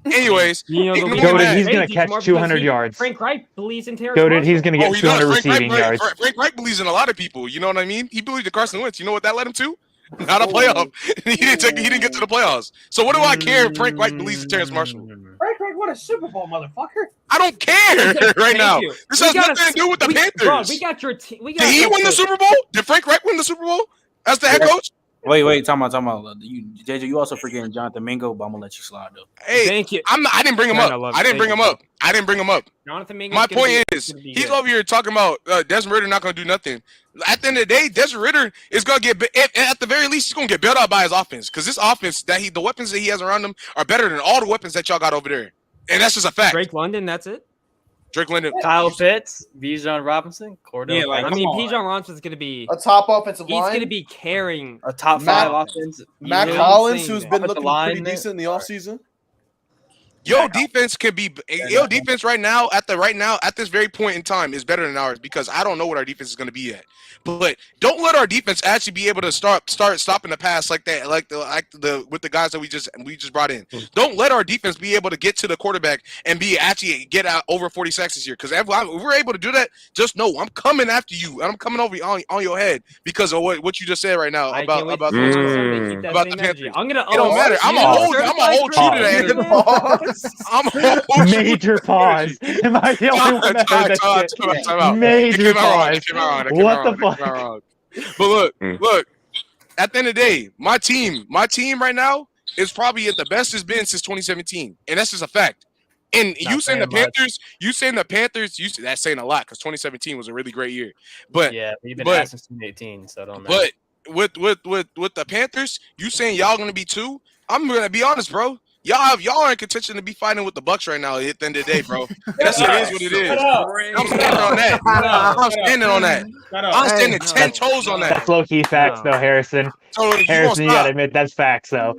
Anyways, Goated, he's going to catch 200 yards. Frank Reich believes in Terrence Goated, he's going to get 200 receiving yards. Frank Reich believes in a lot of people. You know what I mean? He believes in Carson Wentz. You know what that led him to? Not a playoff. He didn't get to the playoffs. So what do I care if Frank Reich believes in Terrence Marshall? Frank Reich won a Super Bowl, motherfucker. I don't care right now. This has nothing to do with the Panthers. Bro, we got your team. Did he win the Super Bowl? Did Frank Reich win the Super Bowl as the head coach? Wait, talking about. JJ, you also forgetting Jonathan Mingo, but I'm gonna let you slide though. Hey, thank you. I didn't bring him up. I didn't bring him up. Jonathan Mingo. My point is, he's over here talking about Desmond Ridder not gonna do nothing. At the end of the day, Desmond Ridder is gonna get, at the very least, he's gonna get bailed out by his offense because this offense the weapons that he has around him are better than all the weapons that y'all got over there, and that's just a fact. Drake London, that's it. Drake London, Kyle Pitts, Bijan Robinson, Cordell. Yeah, Bijan Robinson's going to be a top offensive line. He's going to be carrying a top 5 offense. Matt Collins, who's been looking pretty decent in the offseason. Your defense can be defense right now at this very point in time is better than ours because I don't know what our defense is going to be at. But don't let our defense actually be able to start stopping the pass like that, with the guys that we just brought in. Don't let our defense be able to get to the quarterback and get out over 40 sacks this year. Because if we're able to do that, just know I'm coming after you and I'm coming over on your head because of what you just said right now about the Panthers. I'm gonna. It don't matter. I'm gonna hold you to that. Major pause. Am I the only one that heard that shit? Major pause. What the fuck? But look. At the end of the day, my team right now is probably at the best it's been since 2017, and that's just a fact. And you saying the Panthers, that's saying a lot because 2017 was a really great year. But yeah, you've been asked since 2018, so I don't know. But with the Panthers, you saying y'all gonna be 2? I'm gonna be honest, bro. Y'all are in contention to be fighting with the Bucks right now at the end of the day, bro. That's what it is. I'm standing on that. I'm standing 10 toes on that. That's low key facts, though, Harrison. Harrison, you gotta admit that's facts, though.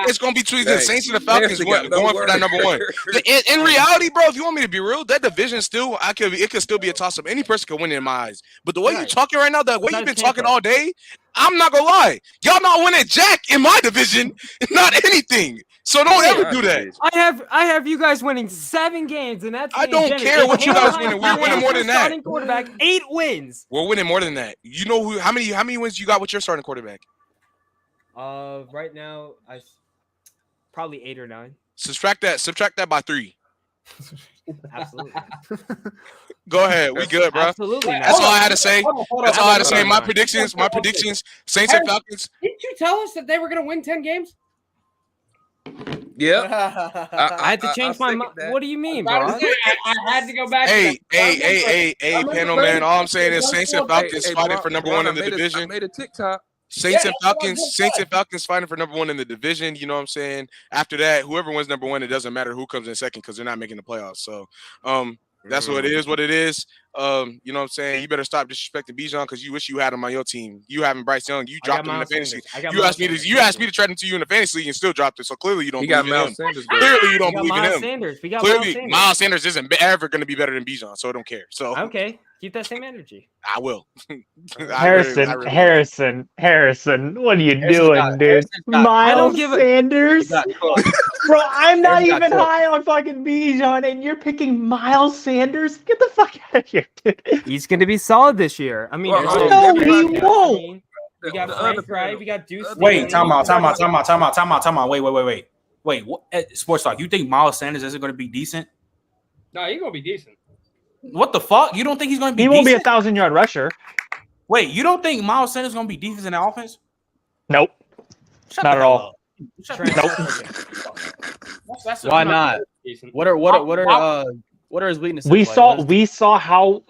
It's gonna be between the Saints and the Falcons going for that number 1. In reality, bro, if you want me to be real, that division still it could still be a toss-up. Any person can win in my eyes. But the way you're talking right now, the way you've been talking all day, I'm not gonna lie. Y'all not winning jack in my division, not anything. So don't ever do that. I have you guys winning 7 games, and that's I don't care what you guys winning. We're winning more than that. Starting quarterback, 8 wins. We're winning more than that. You know how many wins you got with your starting quarterback? Right now, probably 8 or 9. Subtract that by 3. Absolutely. Go ahead. We good, bro. Absolutely. That's all I had to say. That's all I had to say. My predictions, Saints and Falcons. Didn't you tell us that they were going to win 10 games? Yeah. I had to change my mind. What do you mean, bro? I had to go back. Hey, panel man. All I'm saying is Saints and Falcons fighting for number 1 in the division. I made a TikTok. Saints and Falcons fighting for number 1 in the division. You know what I'm saying? After that, whoever wins number 1, it doesn't matter who comes in second because they're not making the playoffs. So, that's what it is. What it is. You know what I'm saying? You better stop disrespecting Bijan because you wish you had him on your team. You having Bryce Young. You dropped him in the fantasy. You asked me to trade him to you in the fantasy league and still dropped it. So clearly you don't believe in him. Clearly you don't believe in him. Clearly Miles Sanders isn't ever going to be better than Bijan. So I don't care. So okay. Keep that same energy. I will. Harrison, what are you doing, dude? Miles Sanders? Bro, I'm not even high on fucking Bijan, and you're picking Miles Sanders? Get the fuck out of here, dude. He's going to be solid this year. I mean, no, he won't. We got Frank Wright. We got Deuce. Wait, time out. Wait. Wait, what? Sports Talk. You think Miles Sanders isn't going to be decent? No, he's gonna be decent. What the fuck? You don't think he's going to be? He won't be decent? 1,000-yard rusher. Wait, you don't think Miles Sanders is going to be decent in the offense? Nope, Shut not the at hell all. up. Shut the hell up. That's Why not? Decent. What are his weaknesses? We Like, saw what is- we saw how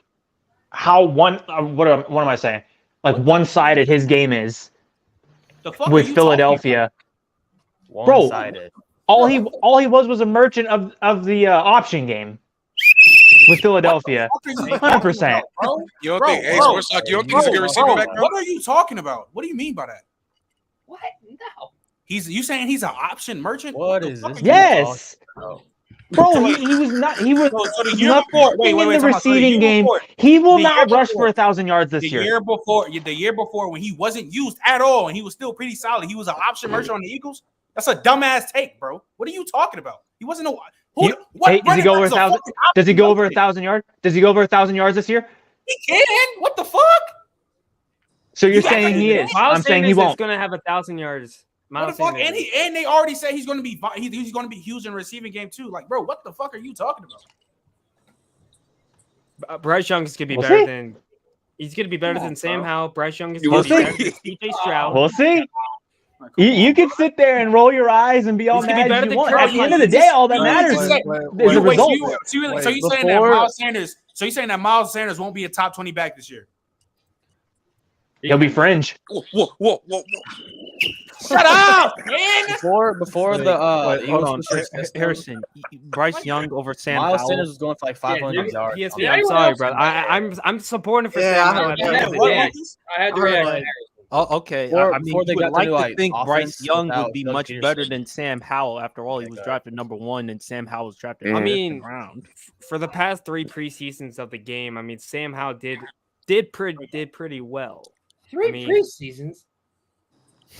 one what am I saying? Like one-sided his game is The fuck are with you Philadelphia. one-sided. All he was a merchant of the option game with Philadelphia. 100%. Bro? You don't Bro, think? Hey, bro, Sports Talk, you don't think he's a good receiver back, bro? What are you talking about? What do you mean by that? What? No. You saying he's an option merchant? What the is fuck this? are you Yes. Oh. Bro, he was not. He was So the year nothing before, wait, in the talking about- so the receiving year game. before- He will the not year rush before- for 1,000 yards this the year. year before when he wasn't used at all and he was still pretty solid, he was an option merchant on the Eagles. That's a dumbass take, bro. What are you talking about? He wasn't a. Hey, does he go over 1,000? Does he go over 1,000 yards? Does he go over 1,000 yards this year? He can. What the fuck? So you're You guys saying he are- is? Miles I'm saying he Sanders is won't. going to have 1,000 yards. What the Miles fuck? Sanders. And they already said he's going to be he's going to be huge in receiving game too. Like, bro, what the fuck are you talking about? Bryce Young is going to be We'll better see. than. He's going to be better Come on, than Sam bro. Howell. Bryce Young is We'll going to be see. better than CJ Stroud. We'll see. Like, come You on. can sit there and roll your eyes and be all He's gonna be mad better as you than want. Kirk At the end of Cousins. the day, all that You matters just is said- the Wait, result. so you saying that before- Miles Sanders? So you saying that Miles Sanders won't be a top 20 back this year? He'll be fringe. Whoa. Shut up, man. Before the Wait, hold Eagles on, switched their system, Harrison, Bryce Young over Sam Miles Howell. Sanders was going for like 500 Yeah, yards. PSP, Yeah, I'm everyone sorry, else brother. is I'm supporting for Yeah, Sam I Howell heard at the that. end of the What day. was I had to I heard react. like- Oh, okay. Before- I mean, before they you would got like to, to like, think Bryce offense Young would without be Doug much Peterson. better than Sam Howell. After all, he was drafted number 1, and Sam Howell was drafted. I in the mean, second round. For the past 3 preseasons of the game, I mean, Sam Howell did pretty well. Three I mean- preseasons.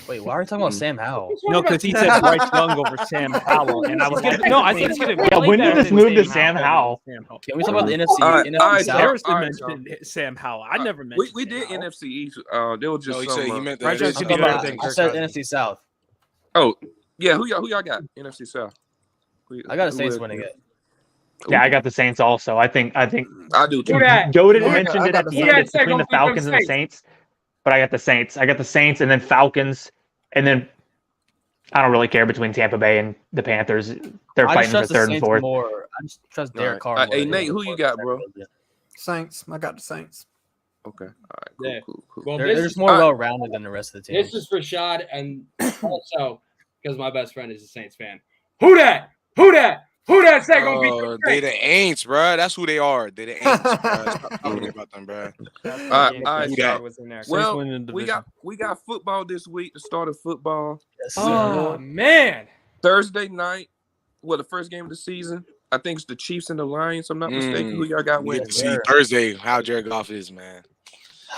Wait, why are we talking about Sam Howell? No, because he said Bryce Young over Sam Howell, and I was like, No, I think it's gonna. Yeah, play when did better this than move to Sam Howell? Can we talk about the NFC? All right, NFC all right, South? Harrison all right, mentioned Sam Howell. I never mentioned. We did Sam Howell. NFC East. There was just No, he some. said he meant Bryce that. Young It should is- be better I than Kirk said Cousins. NFC South. Oh, yeah. Who y'all got? NFC South. I got a Who Saints is- winning it. Yeah, I got the Saints also. I think I do too. Who that? Joe didn't Who that? mention I it got at the the Saints. end. Who It's that? between the Don't beat them Falcons and the Saints. Saints, but I got the Saints. I got the Saints and then Falcons, and then I don't really care between Tampa Bay and the Panthers. They're I just fighting for trust the third and Saints fourth. more. I just trust All right. Derek Carr. Hey, more Nate, than who you got, bro? Saints. I got the Saints. Okay. All right. Yeah. Cool. Well, They're this just is, more all right. well-rounded than the rest of the team. this is for Shad, and also because my best friend is a Saints fan. Who that? Who that? Who that say gonna beat the They Saints? the Aints, bro. That's who they are. They the Aints, bro. Stop talking about them, bro. all right, y'all. Was in there. Well, winning the we got football this week. The start of football Yes, sir. Oh man, Thursday night. Well, the first game of the season. I think it's the Chiefs and the Lions. I'm not mistaken. Who y'all got We get winning? to see sir. Thursday how Jared Goff is, man.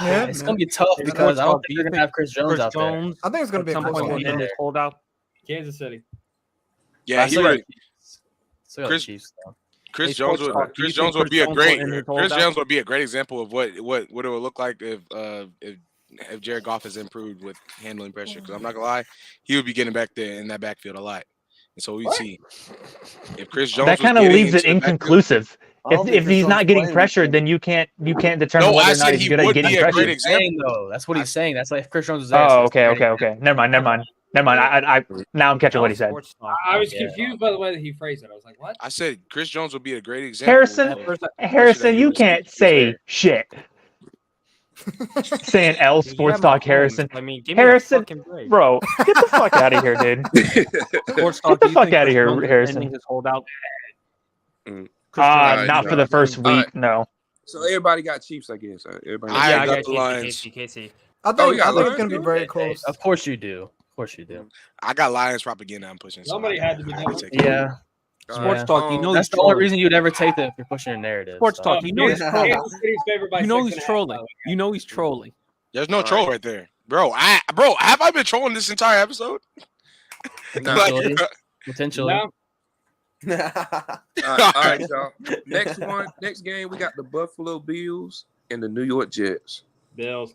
Yeah, It's man. gonna be tough because I don't think they're gonna have Chris Jones out there. Jones I think it's gonna be a at some close point one. will end though. his holdout. Kansas City. Yeah, Still he got right. the Chiefs. Still got the Chris- Chiefs, though. Chris Hey, Jones Sports would Talk, do you Chris think Jones would Chris be a Jones great will end his Chris holdout? Jones would be a great example of what it would look like if Jared Goff has improved with handling pressure. Because I'm not gonna lie, he would be getting back there in that backfield a lot. And so we see if Chris Jones That was kind of getting leaves it into the backfield- inconclusive. I don't think If Chris he's Jones not getting playing pressured, weekend. then you can't determine No, whether I or not said he's he good at would getting be a great pressured. example. Saying though, that's what he's saying. That's like if Chris Jones is there. Oh, so okay. it's great. Never mind. I now I'm catching what he said. Sports talk. I was Yeah. confused by the way that he phrased it. I was like, what? I said Chris Jones would be a great example. Harrison, of pressure Harrison, that he you was- can't say shit. Saying L You Sports have Talk Mahomes. Harrison. I mean, give me Harrison, a fucking break. Bro, get the fuck out of here, dude. Sports Talk, the do you fuck think outta Chris here, Jones is Harrison. ending his holdout? Mm. Chris Jones- Not for the first All week, right. no. So everybody got Chiefs, I guess. Everybody. I Yeah, I got got the Lions. Casey. I think, Oh, you got I think Lions it's gonna be too? very close. Of course you do. Of course you do. I got Lions propaganda. I'm pushing. so Somebody I had to be I done. take it. Yeah. Sports Yeah. Talk, you know That's he's the only trolling. reason you'd ever take them if you're pushing a narrative. Sports so. Talk, you know he's trolling. Kansas City's favored by You know 6.5. he's trolling. You know he's trolling. There's no All troll right there, bro. Have I been trolling this entire episode? Potentially. Like, Potentially. No, all right, y'all. Next game, we got the Buffalo Bills and the New York Jets. Bills.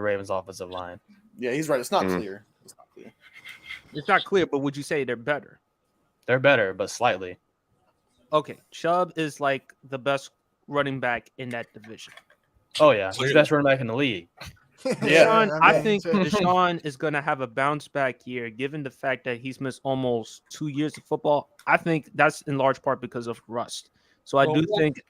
the Ravens offensive line. Yeah, he's right. It's not clear. It's not clear, but would you say they're better? They're better, but slightly. Okay, Chubb is like the best running back in that division. Oh yeah, he's the best running back in the league. Deshaun, I mean, think shit. Deshaun is going to have a bounce back year, given the fact that he's missed almost 2 years of football. I think that's in large part because of rust. So I do think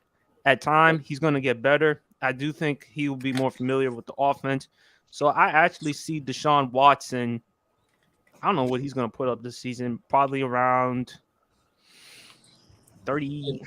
at time he's going to get better. I do think he will be more familiar with the offense. So I actually see Deshaun Watson. I don't know what he's going to put up this season. Probably around 30,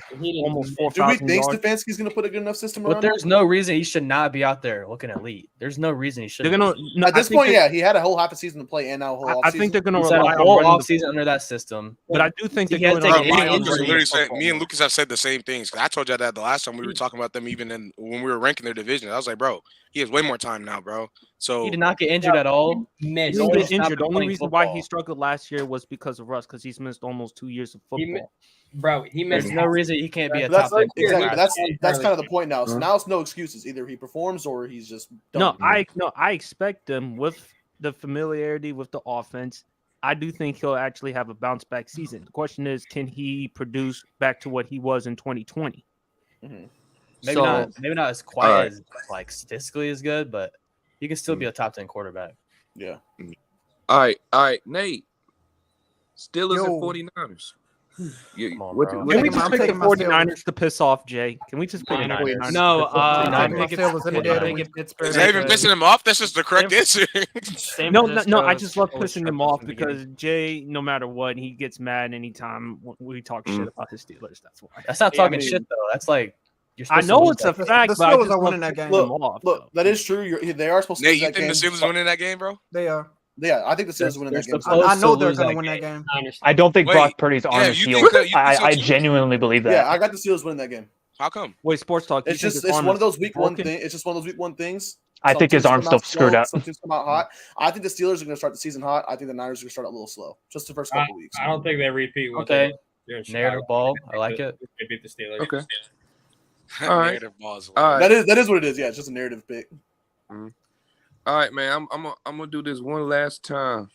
almost 4,000 Do we think yards. Stefanski's going to put a good enough system But around there's him? no reason he should not be out there looking elite. There's no reason he should. They're gonna no, At this point, yeah, he had a whole half a season to play and now a whole I think they're gonna He's had rely a whole on running off season under that system. but I do think He they're has going to taken rely any on injury. running literally the said, football. me and Lucas have said the same things. I told you that the last time we were talking about them, even in when we were ranking their division. I was like, bro, he has way more time now, bro. So He did not get injured at all. He Missed. didn't He's get not injured. The been only playing reason why he football. struggled last year was because of rust, because he's missed almost 2 years of He mi- football. Bro, he missed. There's no reason he can't be a That's top 10 exactly. quarterback. That's kind of the point now. So now it's no excuses. Either he performs or he's just done. No, I expect them with the familiarity with the offense. I do think he'll actually have a bounce back season. The question is, can he produce back to what he was in 2020? Mhm. Maybe So- not as quiet as like statistically as good, but he can still be a top 10 quarterback. Yeah. All right, Nate. Steelers Yo. and 49ers. You, Come on, what bro. you- Can we I'm just pick the taking my Steelers. 49ers to piss off Jay? Can we just pick the 49ers. 49ers? No, to piss off I Jay? think Steelers it's in the I dead think week. it's Pittsburgh. is that even pissing him off? That's just the correct answer. No, I just love pissing him off because Jay, no matter what, he gets mad anytime we talk shit about his Steelers. That's why. That's not Yeah, I talking mean- shit though. That's like you're I supposed know to it's a lose that. fact, the but I Steelers just are love winning that pissing game. him off. Look, though. that is true. They are supposed to Nate, lose you that think the game. Steelers winning that game, bro? They are. Yeah, I think the Steelers winning that They're game. supposed I know to they're lose going that to win that game. game. I don't think Wait, Brock Purdy's arm yeah, is you healed. think that- you think I so too? genuinely believe that. Yeah, I got the Steelers winning that game. How come? Wait, sports talk. It's you think just his it's arm one is of those week one broken? things. It's just one of those week one things. I Some think his teams arm's come out still screwed slow, up. Some teams come out hot. I think the Steelers are going to start the season hot. I think the Niners are going to start out a little slow, just the first couple weeks. I don't think they repeat. What Okay. they did in Narrative Chicago. ball. I like it. They beat the Steelers. Okay. All right. Narrative balls. All right. That is what it is. Yeah, it's just a narrative pick. All right, man. I'm gonna do this one last time.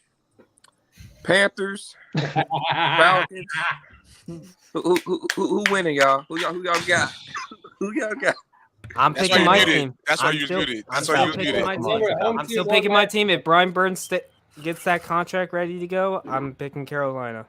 Panthers, Falcons. Who winning, y'all? Who y'all got? Who y'all got? I'm That's why picking you my muted. team. That's why I'm you was still- muted. I'm That's why still you was picking muted. my Come team. on. I'm still picking my team. If Brian Burns gets that contract ready to go, I'm picking Carolina.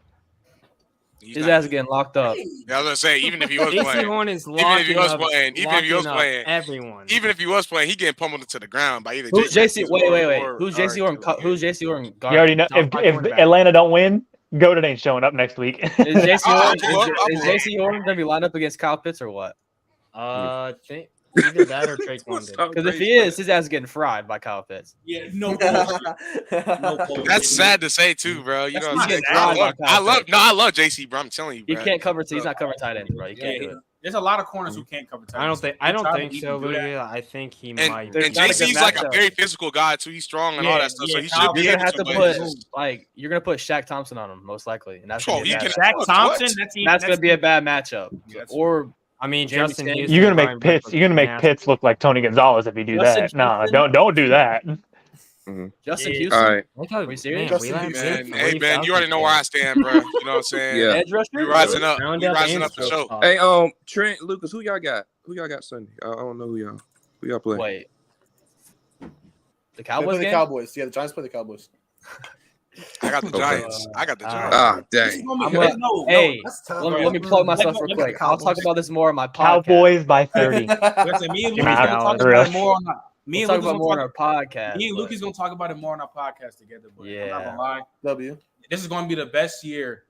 He's His not- ass is getting locked up. Yeah, I was gonna say, even if he was AC playing, Horn is Even if he locking was up, playing, even if he was locking up playing, everyone. even if he was playing, he getting pummeled to the ground by either. Who's JC? Wait. or- Who's or JC Horn? Carolina. Who's JC Horn? You already know if quarterback. Atlanta don't win, Goated ain't showing up next week. Is JC I'll Horn? pull up, I'll Is pull up. JC Horn gonna be lined up against Kyle Pitts or what? Think either that or Drake London. Because if he is, his ass is getting fried by Kyle Pitts. Yeah, no bullshit. No bullshit. That's sad to say too, bro. You know what I'm saying? He's getting fried by Kyle Pitts. I love JC, bro. I'm telling you, He bro. can't cover. He's not covering tight ends, bro. He can't do it. There's a lot of corners who can't cover. I don't think. I don't think so, Louis. Louis. I think he And, might. and not a good JC's like a matchup. very physical guy too. He's strong and all Yeah, that stuff, so yeah, he Kyle should be You're able gonna have to to. put but- like you're gonna put Shaq Thompson on him most likely, and that's Oh, gonna be he a bad can- matchup. Shaq What? Thompson. That's gonna be a bad matchup. That's- Or I mean, Jeremy Justin. Sanders. Houston, You're gonna Brian make Pitts. Burns You're gonna make nasty. Pitts look like Tony Gonzalez if you do Justin that. No, Houston? don't do that. Justin Yeah. Houston. All right. Look how Are we serious? man, Justin we let him Houston. sit Man, hey three man, you already know where I stand, bro. You know what I'm saying? Yeah. Edge rusher. We rising up. Round We up rising and up for so sure. far. Hey, Trent, Lucas, who y'all got? Who y'all got Sunday? I don't know who y'all play. Wait. The They Cowboys play the game. Cowboys. Yeah, the Giants play the Cowboys. I got the Okay. Giants. I got the Giants. Ah, dang. Hey, That's tough. let me plug myself real quick. I'll talk about this more on my podcast. Cowboys by 30. Listen, me and Jimmy Lucas gonna Allen, talk real. about it more on our, me We'll and talk Lucas about gonna more on talk, our podcast. me and but- Lucas gonna talk about it more on our podcast together. But I'm not Yeah. gonna lie, W. this is gonna be the best year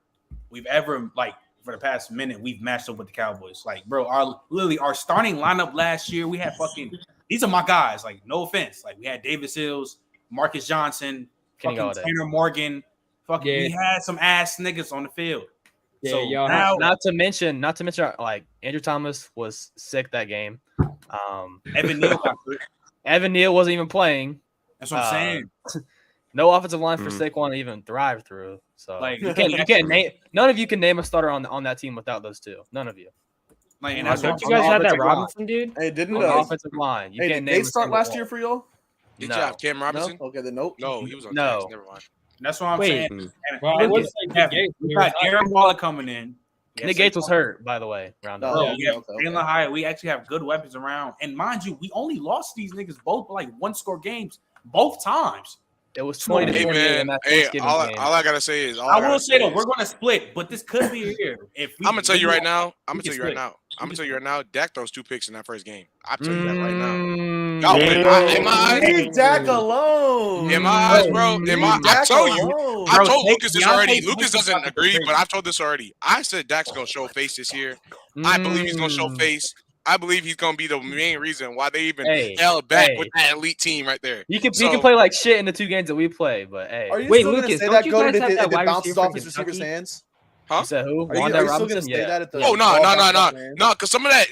we've ever for the past minute we've matched up with the Cowboys. Like, bro, our starting lineup last year, we had fucking these are my guys. Like, no offense. Like, we had David Sills, Marcus Johnson, Kenny fucking Galladay. Tanner Morgan. Fucking, Yeah. we had some ass niggas on the field. Yeah, So y'all now Not to mention, like Andrew Thomas was sick that game. Evan Neal got hurt. Evan Neal wasn't even playing. That's what I'm saying. No offensive line for Mhm. Saquon to even thrive through. So Like, you can't name. None of you can name a starter on that team without those two. None of you. Like, and I that's don't what Don't you guys have that offensive line. Robinson dude? Hey, didn't On the uh, offensive line, you hey, can't did name. they a start single last one. year for y'all? Did No. you have Cam Robinson? Okay, then nope. No, he was on No. Giants. Never mind. That's what I'm Wait. saying. Mm. And Well, I would look, say we Nick have- Gates, we he got retired. Darren Waller coming in. Nick Gates was hurt, by the way. Round up. No. Yeah, we have Okay. Jalen Hyatt. We actually have good weapons around. And mind you, we only lost these niggas both like one-score games both times. It was 20 to Hey 48 in man, that hey, Thanksgiving all game. I gotta say is, I will say though, we're going to split, but this could be a year. If we, I'm gonna tell you right now. I'm we gonna tell can you right split. now. I'm gonna tell you right now. Dak throws 2 picks in that first game. I'm Mm. telling you that right now. Mm, Y'all win. In my eyes, Leave Dak alone. in my eyes, bro. In my, Leave I Dak told you. alone. I Bro, told take Lucas this Deontay already. Johnson Lucas doesn't out the agree, equation. but I've told this already. I said Dak's gonna show face this year. I believe he's gonna show face. I believe he's gonna be the main reason why they even held back with that elite team right there. You can So- play like shit in the 2 games that we play, but hey. Are you Wait, still going to Lucas, say don't that you goat guys if have that it wide bounces receiver off from his receiver's Kentucky? hands? Huh? You said who? Are you still going to say that at the Oh no, ball no, no, bounces no, off his hands? no. Because some of that,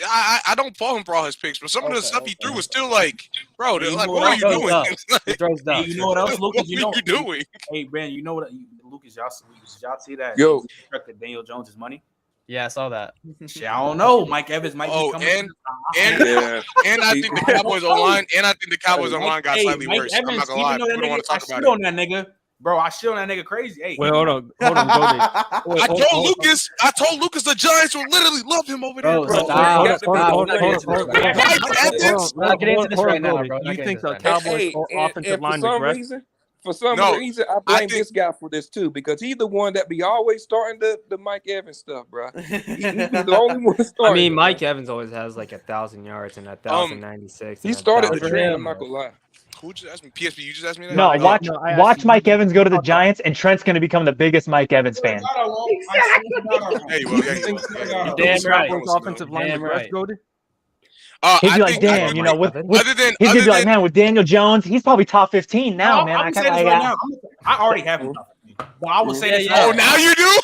I don't fault him for all his picks, but some of the stuff he threw was still like, bro, Hey, you like, know what what are you else? doing? He throws Hey, down. you know what else, Lucas? What You know are you doing? Hey, Ben, you know what, Lucas? Y'all see that? Yo. He constructed Daniel Jones' money. Yeah, I saw that. Shit, I don't know. Mike Evans might Oh, be coming. and Yeah. and I think the Cowboys online, online got slightly Mike worse. I'm Evans, not gonna even lie. though People don't want to I talk shit about on that nigga, bro. I shit on that nigga crazy. Hey, Wait, hold on, go there. I told Lucas the Giants will literally love him over there, Bro, bro. stop. Hold on. Mike Evans. We're not getting into this right now, Cody, bro. We're not You getting think into the this right now. Cowboys offensive line regressed? For some No, reason, I I blame think- this guy for this too, because he's the one that be always starting the Mike Evans stuff, bro. He be the only one starting. I mean, it, Mike bro. Evans always has like 1,000 yards and 1,096. He and started the 1,000. trend. I'm not gonna lie. Who just asked me? PSP, you just asked me that? No, I watch asked you- Mike Evans go to the Giants, and Trent's going to become the biggest Mike Evans fan. Yeah, you will. Yeah, you will. Damn Damn right. Cowboys offensive line Damn regressed, right. Cody? He'd I be like, think- I damn, think you know, Mike- with other than he's gonna be like, other man, with Daniel Jones, he's probably top 15 now, man. I'm saying this right now. I already have him. But I will say this. oh, now you do?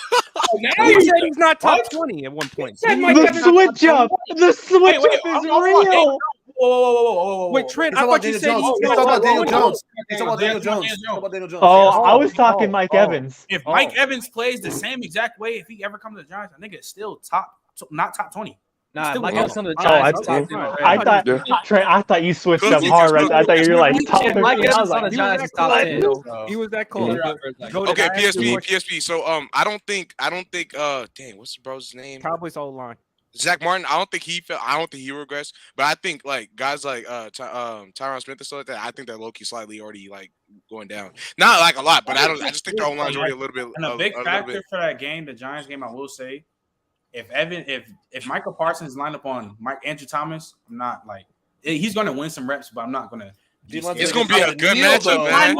Now You you said he's not top 20 at one point. The switch up is real. Whoa. Wait, Trent, He's I talking about thought you Daniel said Jones. he's He's talking about Daniel Jones. He's He's talking about Daniel Jones. He's talking about Daniel Jones. Oh, Yes. I was talking Mike Evans. If Mike Evans plays the same exact way, if he ever comes to the Giants, I think it's still not top 20. Nah, Still Mike wrong. Evans on the Oh, Giants. I- he's top 10 already. I thought Trent, I thought you switched up Cookies, hard right cookies, there. I thought you were like cookies. top Yeah, 15. Mike I Evans was on the like, Giants is top 10. So. He was that close. Go Okay, to ask you a question. PSP. So I don't think dang, what's the bro's name? Cowboys all line. Zach Martin. I don't think he regressed, but I think like guys like Tyron Smith and stuff like that. I think they're low key slightly already like going down. Not like a lot, but I just think their own line's already a little bit. And a big factor for that game, the Giants game, I will say, if Michael Parsons lined up on Andrew Thomas, I'm not like he's going to win some reps, but I'm not going to. It's going to be a good matchup, man.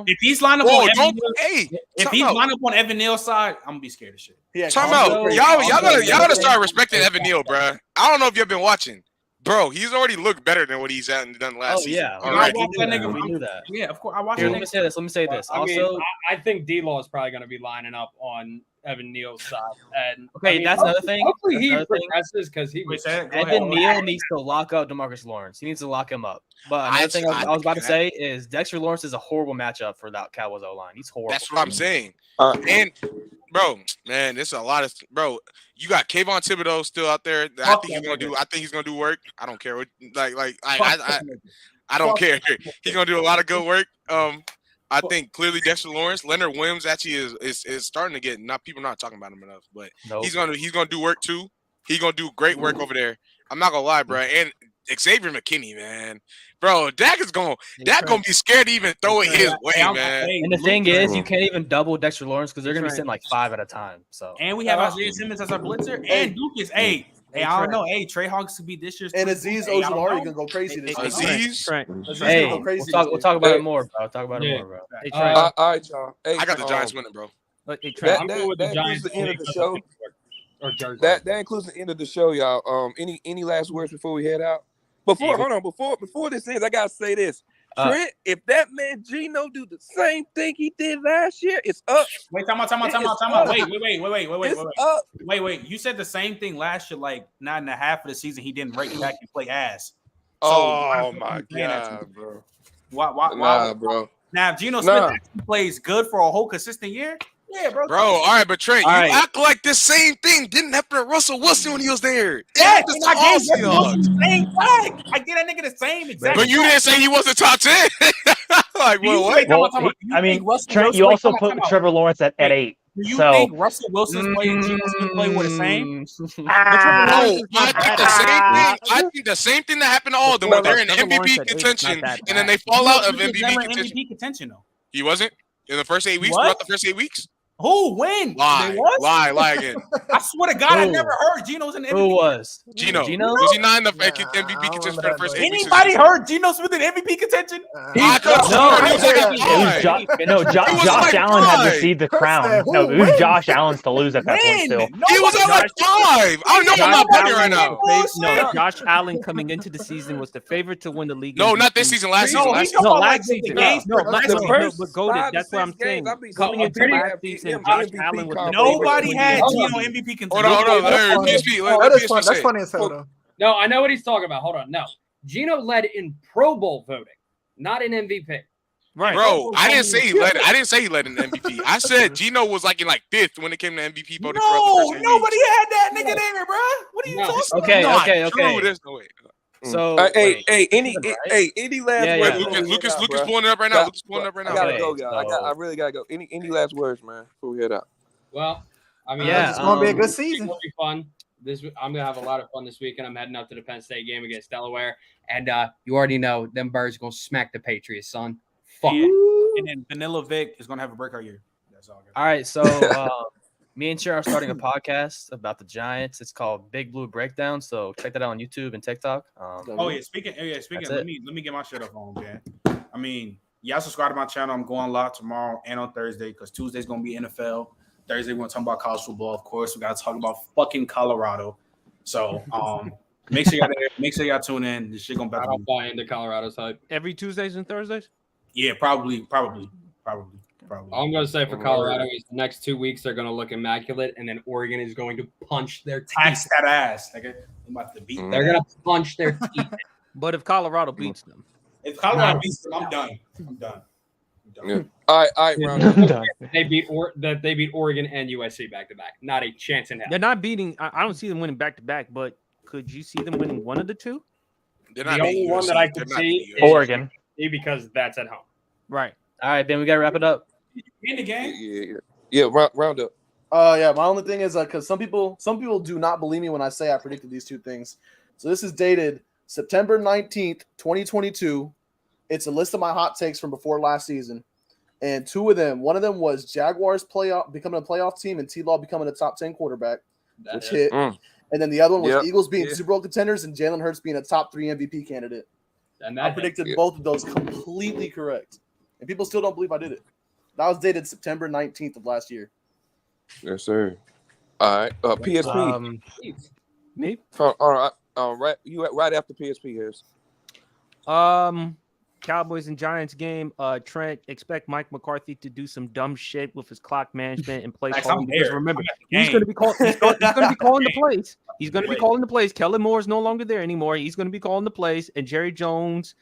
If he's lined up Whoa, on Evan don't Neal, hey. if he's lined up on Evan Neal's side, I'm gonna be scared of shit. Yeah, Time Colin out. Kaepernick. Y'all gotta start respecting Evan Neal, bro. I don't know if you've been watching. Bro, he's already looked better than what he's done last season. Yeah. Already. We knew that. Yeah, of course. I watched Here, that let me nigga. say this. Let me say this. I mean, Also, I think D-Law is probably going to be lining up on Evan Neal's side. And okay, I mean, that's another thing. Hopefully That's he another thing. progresses because he Wait, was. say it. Go Evan ahead. Neal needs to lock up DeMarcus Lawrence. He needs to lock him up. But another thing I was about to say is Dexter Lawrence is a horrible matchup for that Cowboys O-line. He's horrible. That's what I'm saying. And bro, man, there's a lot of bro. You got Kayvon Thibodeau still out there. I think he's gonna do work. I don't care what I don't care. He's gonna do a lot of good work. I think clearly Dexter Lawrence, Leonard Williams actually is starting to get people not talking about him enough, but he's gonna do work too. He's gonna do great work over there. I'm not gonna lie, bro. And Xavier McKinney, man, bro, Dak gonna be scared to even throw it his way, man. And the thing is, you can't even double Dexter Lawrence because they're gonna be sitting like 5 at a time. So And we have Isaiah Simmons as our blitzer and Lucas. Hey, I don't know. Hey, Trey Hawks could be this year's. And Aziz Ojulari gonna go crazy this year. Aziz, hey, we'll talk about it more, bro. We'll talk about it more, bro. Hey, Trey. All right, y'all. Hey, I got the Giants winning, bro. Hey, Trey. I'm good with the that Giants. includes the end of the show. Or Jersey. That includes the end of the show, y'all. Any last words before we head out? Before this ends, I gotta say this. Trent, if that man Gino do the same thing he did last year, it's up. Wait, time out. Wait. You said the same thing last year, like 9.5 of the season. He didn't break back and play ass. So, Oh my god, bro. Why, bro. Now, if Geno Smith actually plays good for a whole consistent year, yeah, bro. Bro, all right, but Trent, you right. act like this same thing didn't happen to Russell Wilson when he was there. Yeah, This I gave Seahawks. the same flag. I get that nigga the same exact. But you didn't say he wasn't top 10. Like, Do you well, think- what? Well, do you I mean, think Russell Trent, Wilson- you wait, also time out, put time out. Trevor Lawrence at Wait, 8. Do you So think Russell Wilson's play and Geno Smith's play were the same? No, I think the same thing. I think the same thing that happened to all of them. Where they're in Trevor Lawrence MVP at 8 is not contention, that and then bad. they fall out of He was MVP never in contention. MVP contention though. He wasn't in the first 8 weeks. What? Throughout the first 8 weeks. Who? When? Lie, They was? lie again. I swear to God, I Who? never heard Geno was in the MVP. Who was? Gino. Gino? Was he not in the Nah, MVP I don't contention for remember the first that, 8 weeks? Anybody heard Geno Smith in MVP contention? I could have No, sworn he was I like said- it was five. Josh Allen had five. received the Chris crown. said, No, who it was wins? Josh Allen's to lose at that point When? still. He was at like 5. I don't know. I'm not betting right now. No, Josh Allen coming into the season was the favorite to win the league. No, MVP. not this season. Last season. No, Last he's season. talking No, about like last the season. games. No, per last season. season. first But goated. 5 to That's what I'm 6 games, saying. I'll be Coming so into pretty last happy. season, MVP Josh Allen was the Nobody favorite. had Hold Geno on. MVP contention. Hold on. Let That's PSP. funny. Let That is PSP fun. That's say. funny as hell, though. No, I know what he's talking about. Hold on. No, Geno led in Pro Bowl voting, not in MVP. Right. Bro, I didn't say he led. I didn't say he led in MVP. I said Gino was like in like 5th when it came to MVP voting. No, throughout the first 8 nobody weeks. had that nigga there, bro. What are you No. talking Okay, about? okay. True, there's no way. So Hey, wait. any last Yeah, words? yeah. before we Lucas head out, is bruh? pulling it up right now. Lucas pulling it up right I now. gotta Okay, go, y'all. so- I really gotta go. Any last words, man, before we head out? Well, I mean, Yeah, It's gonna be a good It's season. gonna be fun. I'm gonna have a lot of fun this weekend. I'm heading up to the Penn State game against Delaware, and you already know them birds gonna smack the Patriots, son. Fuck. Yeah. And then Vanilla Vic is gonna have a breakout year. That's all. All right, so me and Cher are starting a podcast about the Giants. It's called Big Blue Breakdown. So check that out on YouTube and TikTok. Oh yeah, speaking. That's Let it. me get my shit up on, man. I mean, y'all subscribe to my channel. I'm going live tomorrow and on Thursday because Tuesday's gonna be NFL. Thursday we're gonna talk about college football. Of course, we gotta talk about fucking Colorado. So make sure y'all tune in. This shit gonna I be. don't buy into Colorado's hype. Every Tuesdays and Thursdays? Yeah, probably. All I'm going to say for Colorado is the next 2 weeks they're going to look immaculate, and then Oregon is going to punch their Tax teeth. that ass. Nigga. I'm about to beat. Mm. They're going to punch their teeth. But if Colorado beats them, If Colorado beats them, I'm done. Yeah. All right, round I'm up. done. They beat Oregon and USC back to back. Not a chance in hell. they're not beating. I don't see them winning back to back, but could you see them winning one of the two? They're The not only beating one USC. that I They're could not see beating is- USC. Oregon. Because that's at home. Right. All right, then we gotta wrap it up. In the game. Yeah. Round up. Yeah, my only thing is because some people do not believe me when I say I predicted these two things. So this is dated September 19th, 2022. It's a list of my hot takes from before last season. And one of them was Jaguars becoming a playoff team and T-Law becoming a top 10 quarterback, which hit. Mm. And then the other one was Yep. Eagles being Yeah. Super Bowl contenders and Jalen Hurts being a top 3 MVP candidate. And I that predicted Yeah. both of those completely correct. And people still don't believe I did it. That was dated September 19th of last year. Yes, sir. All right. PSP. Me? All right. You right after PSP, Harris. Cowboys and Giants game. Trent, expect Mike McCarthy to do some dumb shit with his clock management and play Max, calling. I'm Because there. remember, I'm at the he's game. going to be calling. He's going to be calling the plays. He's going to be calling the plays. Kellen Moore is no longer there anymore. He's going to be calling the plays. And Jerry Jones.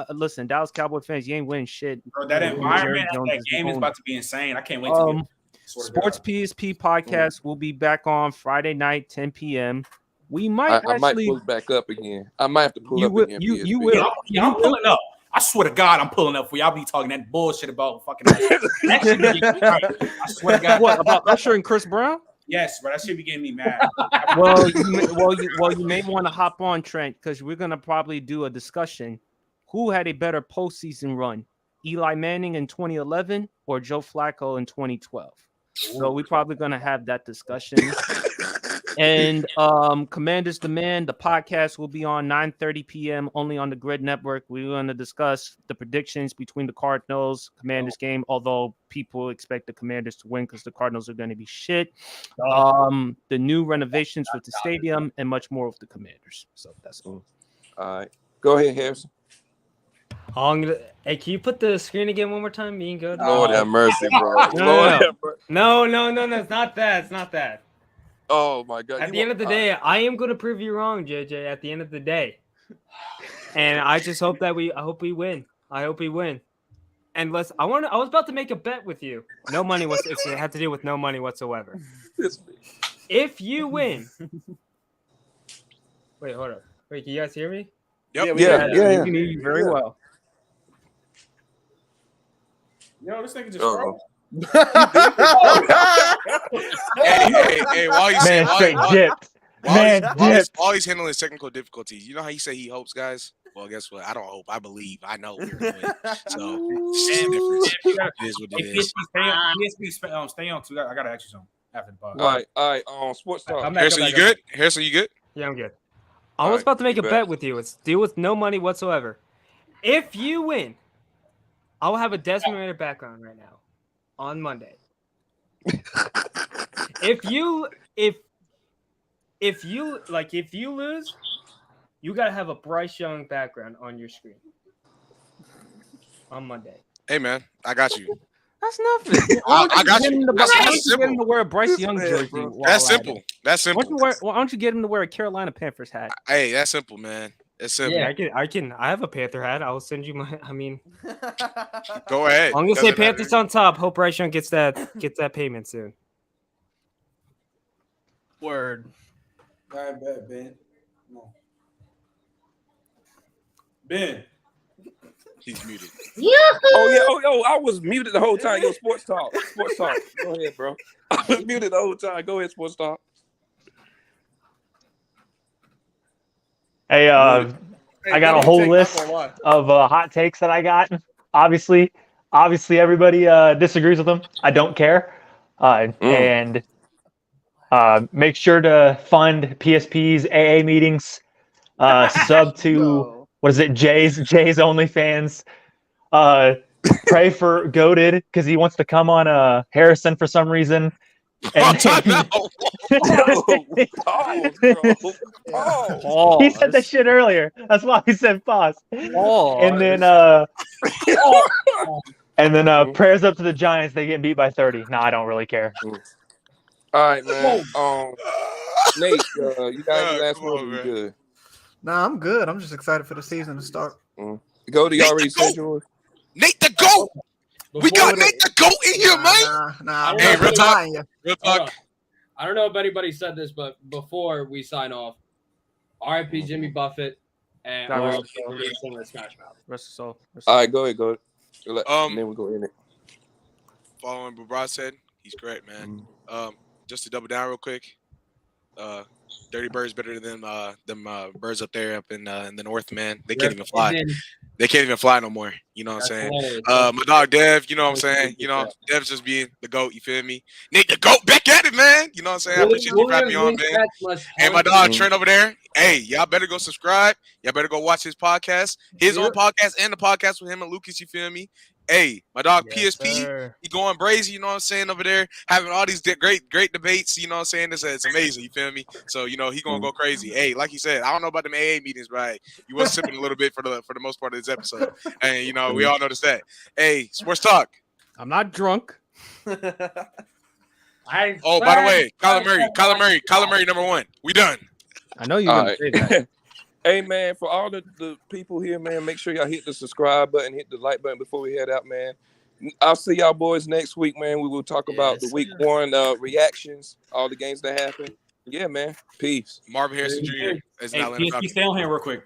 Listen, Dallas Cowboy fans, you ain't winning shit. Bro, that Jerry environment, Jones that is game is owning. about to be insane. I can't wait to get swear to Sports God. PSP podcast will be back on Friday night, 10 p.m. We might I might actually. pull it back up again. I might have to pull You up will. again. You PSP. will. Yeah, I'm pulling up. I swear to God, I'm pulling up for y'all. Be talking that bullshit about fucking. That shit be getting me right. I swear to God. What about Usher and Chris Brown? Yes, but that shit be getting me mad. Well, you may want to hop on, Trent, because we're gonna probably do a discussion. Who had a better postseason run, Eli Manning in 2011 or Joe Flacco in 2012? So we're probably gonna have that discussion. And Commanders Demand, the podcast will be on 9:30 p.m. only on the Grid Network. We're going to discuss the predictions between the Cardinals Commanders game, although people expect the Commanders to win because the Cardinals are going to be shit. The new renovations with the stadium and much more with the Commanders. So that's all. All right. Go ahead, Harrison. Hey, can you put the screen again one more time? Me and good. Lord have mercy, bro. Lord No. have mercy. No, it's not that. It's not that. Oh my God. At the end of the day, I am going to prove you wrong, JJ. At the end of the day, and I just hope that I hope we win. I hope we win. And I was about to make a bet with you. No money was. It had to do with no money whatsoever. If you win, wait, hold up. Wait, can you guys hear me? Yep. Yeah. We can hear you very well. Yo, this nigga just Uh-oh. Hey, while he's Man, straight dipped. Man, dipped. while he's handling his technical difficulties, you know how you say he hopes, guys? Well, guess what? I don't hope. I believe. I know we're going to win. So it's just a difference. It is what it is. Stay on too. I gotta ask you something after the pod. All right. Sports talk. Harrison, you good? Harrison, you good? Yeah, I'm good. I was about to make a bet with you. It's deal with no money whatsoever. If you win, I will have a Desmond Ritter background right now on Monday. If you lose, you gotta have a Bryce Young background on your screen on Monday. Hey, man, I got you. That's nothing. I got you. Why don't you simple. get him to wear a Bryce Young jersey? That's simple. That's simple. Why don't you get him to wear a Carolina Panthers hat? Hey, that's simple, man. It's simple. Yeah, I have a Panther hat. I will send you my. I mean, Go ahead. I'm gonna say Doesn't Panthers matter. on top. Hope Bryce Young gets that payment soon. Word. All right, bet, Ben. Come on. Ben. He's muted. Oh, I was muted the whole time. Yo, sports talk. Go ahead, bro. I was muted the whole time. Go ahead, sports talk. Hey, I got a whole list of hot takes that I got. Obviously, everybody disagrees with them. I don't care. And make sure to fund PSP's AA meetings. Sub to what is it? Jay's OnlyFans. Pray for Goated because he wants to come on Harrison for some reason. And he said that shit earlier. That's why he said pause. And then prayers up to the Giants. They get beat by 30. No, I don't really care. All right, man. Nate, you got any last word? You good? Nah, I'm good. I'm just excited for the season to start. Goaty already said yours. Nate the GOAT. We got Nate the GOAT in here, man. Nah. Hey, real talk. Real Hold talk. on. I don't know if anybody said this, but before we sign off, R.I.P. Jimmy Buffett and Rest Smash Mouth. Rest of soul. All right, go ahead. And then we go in it. Following what Brad said, he's correct, man. Just to double down real quick, Dirty Birds better than them birds up there up in the north, man. They can't even fly. They can't even fly no more. You know what I'm saying? My dog Dev, you know what I'm saying? You know, Dev's just being the GOAT, you feel me? Nate the GOAT back at it, man. You know what I'm saying? I appreciate you having me on, man. And my dog Trent over there. Hey, y'all better go subscribe. Y'all better go watch his podcast. His own podcast and the podcast with him and Lucas, you feel me? Hey, my dog PSP, he going brazy, you know what I'm saying, over there, having all these great debates, you know what I'm saying? It's amazing, you feel me? So, you know, he gonna go crazy. Hey, like you said, I don't know about them AA meetings, but you was sipping a little bit for the most part of this episode. And, you know, we all noticed that. Hey, sports talk. I'm not drunk. Oh, by the way, Kyler Murray, number 1. We done. I know you're gonna say that. Hey, man, for all the people here, man, make sure y'all hit the subscribe button, hit the like button before we head out, man. I'll see y'all boys next week, man. We will talk about the week 1 reactions, all the games that happened. Yeah, man. Peace. Marvin Harrison Jr. is Hey, PSP, stay on here real quick.